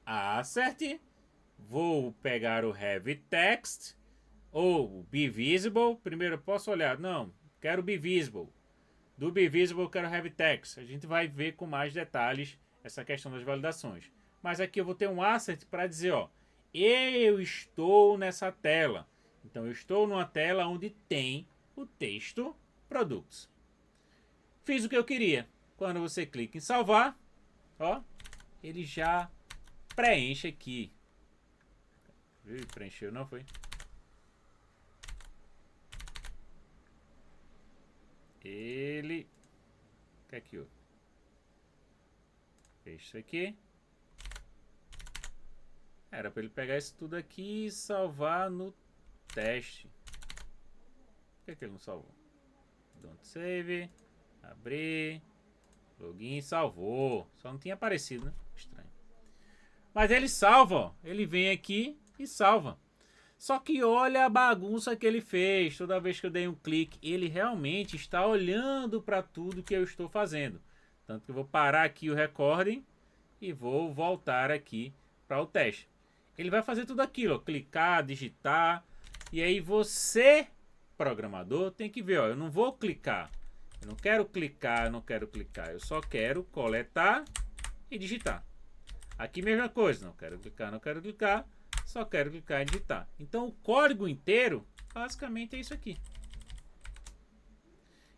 Asset. Vou pegar o Heavy Text ou Be Visible. Primeiro eu posso olhar. Não, quero Be Visible. Do Be Visible eu quero Heavy Text. A gente vai ver com mais detalhes essa questão das validações. Mas aqui eu vou ter um asset para dizer, ó, eu estou nessa tela. Então eu estou numa tela onde tem o texto Products. Fiz o que eu queria. Quando você clica em salvar, ó, ele já preenche aqui. Preencheu, não foi? Ele... O que é que eu... Fez isso aqui. Era para ele pegar isso tudo aqui e salvar no teste. Por que ele não salvou? Don't save. Abrir. Login, salvou. Só não tinha aparecido, né? Estranho. Mas ele salva, ó. Ele vem aqui e salva. Só que olha a bagunça que ele fez. Toda vez que eu dei um clique, ele realmente está olhando para tudo que eu estou fazendo. Tanto que eu vou parar aqui o recording e vou voltar aqui para o teste. Ele vai fazer tudo aquilo, ó, clicar, digitar. E aí você, programador, tem que ver, ó, eu não vou clicar. Eu não quero clicar, eu não quero clicar. Eu só quero coletar e digitar. Aqui mesma coisa, não quero clicar, não quero clicar. Só quero clicar e digitar. Então o código inteiro basicamente é isso aqui.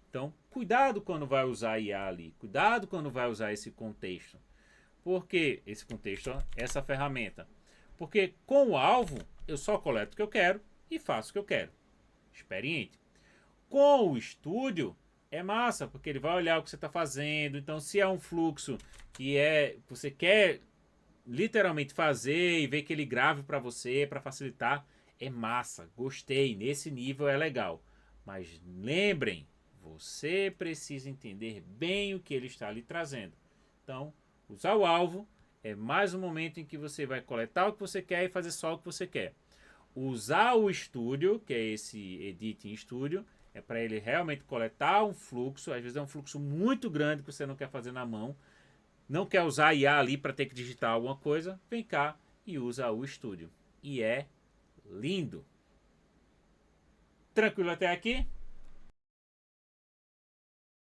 Então cuidado quando vai usar IA ali. Cuidado quando vai usar esse contexto. Porque esse contexto, ó, essa ferramenta. Porque com o alvo eu só coleto o que eu quero e faço o que eu quero. Experiente. Com o estúdio é massa, porque ele vai olhar o que você está fazendo. Então se é um fluxo que você quer literalmente fazer e ver que ele grave para você, para facilitar, é massa, gostei, nesse nível é legal. Mas lembrem, você precisa entender bem o que ele está lhe trazendo. Então, usar o alvo é mais um momento em que você vai coletar o que você quer e fazer só o que você quer. Usar o estúdio, que é esse Edit in Studio, É para ele realmente coletar um fluxo. Às vezes é um fluxo muito grande que você não quer fazer na mão. Não quer usar IA ali para ter que digitar alguma coisa. Vem cá e usa o Studio. E é lindo. Tranquilo até aqui?